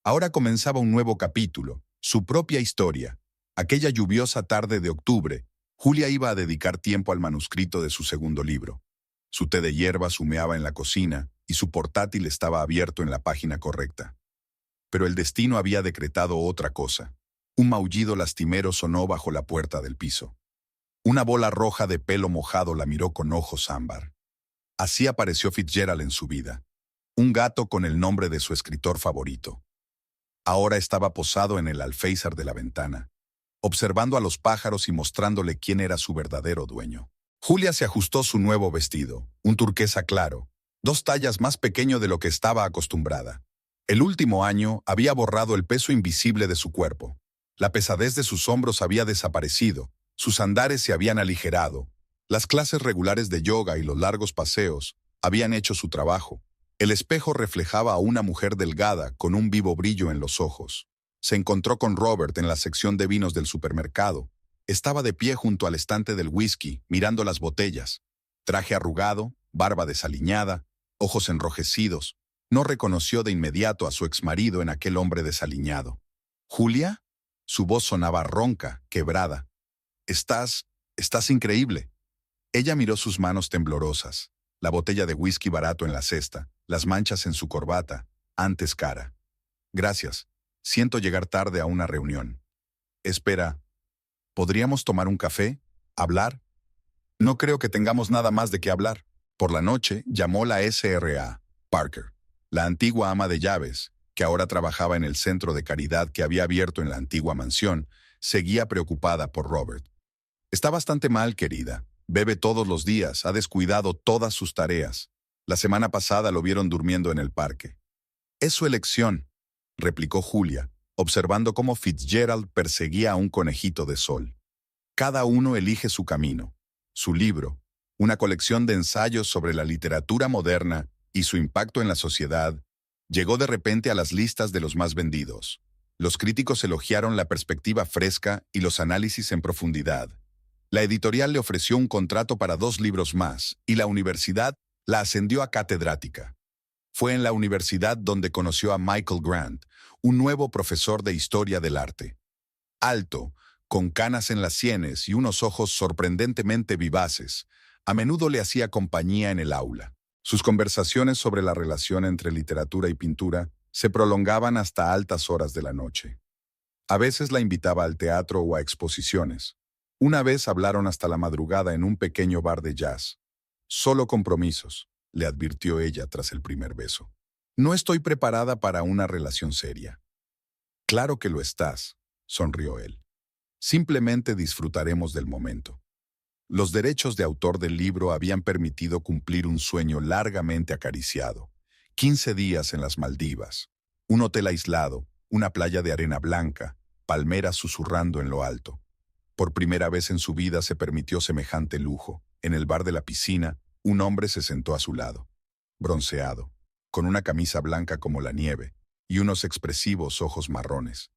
Ahora comenzaba un nuevo capítulo, su propia historia. Aquella lluviosa tarde de octubre, Julia iba a dedicar tiempo al manuscrito de su segundo libro. Su té de hierbas humeaba en la cocina y su portátil estaba abierto en la página correcta. Pero el destino había decretado otra cosa. Un maullido lastimero sonó bajo la puerta del piso. Una bola roja de pelo mojado la miró con ojos ámbar. Así apareció Fitzgerald en su vida. Un gato con el nombre de su escritor favorito. Ahora estaba posado en el alféizar de la ventana, observando a los pájaros y mostrándole quién era su verdadero dueño. Julia se ajustó su nuevo vestido, un turquesa claro, 2 tallas más pequeño de lo que estaba acostumbrada. El último año había borrado el peso invisible de su cuerpo. La pesadez de sus hombros había desaparecido, sus andares se habían aligerado. Las clases regulares de yoga y los largos paseos habían hecho su trabajo. El espejo reflejaba a una mujer delgada con un vivo brillo en los ojos. Se encontró con Robert en la sección de vinos del supermercado. Estaba de pie junto al estante del whisky, mirando las botellas. Traje arrugado, barba desaliñada, ojos enrojecidos. No reconoció de inmediato a su exmarido en aquel hombre desaliñado. ¿Julia? Su voz sonaba ronca, quebrada. Estás increíble. Ella miró sus manos temblorosas, la botella de whisky barato en la cesta, las manchas en su corbata, antes cara. Gracias. Siento llegar tarde a una reunión. Espera, ¿podríamos tomar un café? ¿Hablar? No creo que tengamos nada más de qué hablar. Por la noche llamó la SRA, Parker, la antigua ama de llaves, que ahora trabajaba en el centro de caridad que había abierto en la antigua mansión, seguía preocupada por Robert. Está bastante mal, querida. Bebe todos los días, ha descuidado todas sus tareas. La semana pasada lo vieron durmiendo en el parque. Es su elección, replicó Julia, observando cómo Fitzgerald perseguía a un conejito de sol. Cada uno elige su camino. Su libro, una colección de ensayos sobre la literatura moderna y su impacto en la sociedad, llegó de repente a las listas de los más vendidos. Los críticos elogiaron la perspectiva fresca y los análisis en profundidad. La editorial le ofreció un contrato para 2 libros más y la universidad la ascendió a catedrática. Fue en la universidad donde conoció a Michael Grant, un nuevo profesor de historia del arte. Alto, con canas en las sienes y unos ojos sorprendentemente vivaces, a menudo le hacía compañía en el aula. Sus conversaciones sobre la relación entre literatura y pintura se prolongaban hasta altas horas de la noche. A veces la invitaba al teatro o a exposiciones. Una vez hablaron hasta la madrugada en un pequeño bar de jazz. Solo compromisos, le advirtió ella tras el primer beso. No estoy preparada para una relación seria. Claro que lo estás, sonrió él. Simplemente disfrutaremos del momento. Los derechos de autor del libro habían permitido cumplir un sueño largamente acariciado. 15 días en las Maldivas, un hotel aislado, una playa de arena blanca, palmeras susurrando en lo alto. Por primera vez en su vida se permitió semejante lujo. En el bar de la piscina, un hombre se sentó a su lado, bronceado, con una camisa blanca como la nieve y unos expresivos ojos marrones.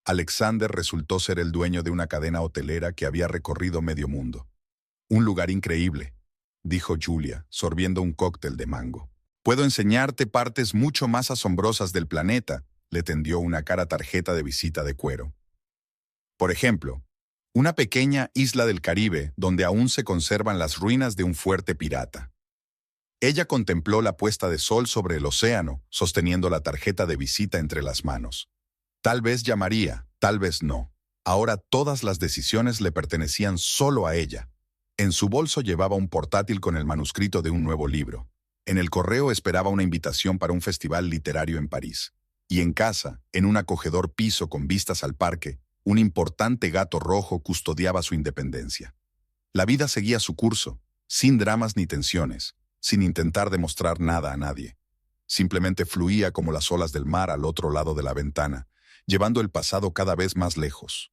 Alexander resultó ser el dueño de una cadena hotelera que había recorrido medio mundo. Un lugar increíble, dijo Julia, sorbiendo un cóctel de mango. Puedo enseñarte partes mucho más asombrosas del planeta, le tendió una cara tarjeta de visita de cuero. Por ejemplo, una pequeña isla del Caribe donde aún se conservan las ruinas de un fuerte pirata. Ella contempló la puesta de sol sobre el océano, sosteniendo la tarjeta de visita entre las manos. Tal vez llamaría, tal vez no. Ahora todas las decisiones le pertenecían solo a ella. En su bolso llevaba un portátil con el manuscrito de un nuevo libro. En el correo esperaba una invitación para un festival literario en París. Y en casa, en un acogedor piso con vistas al parque, un importante gato rojo custodiaba su independencia. La vida seguía su curso, sin dramas ni tensiones, sin intentar demostrar nada a nadie. Simplemente fluía como las olas del mar al otro lado de la ventana, llevando el pasado cada vez más lejos.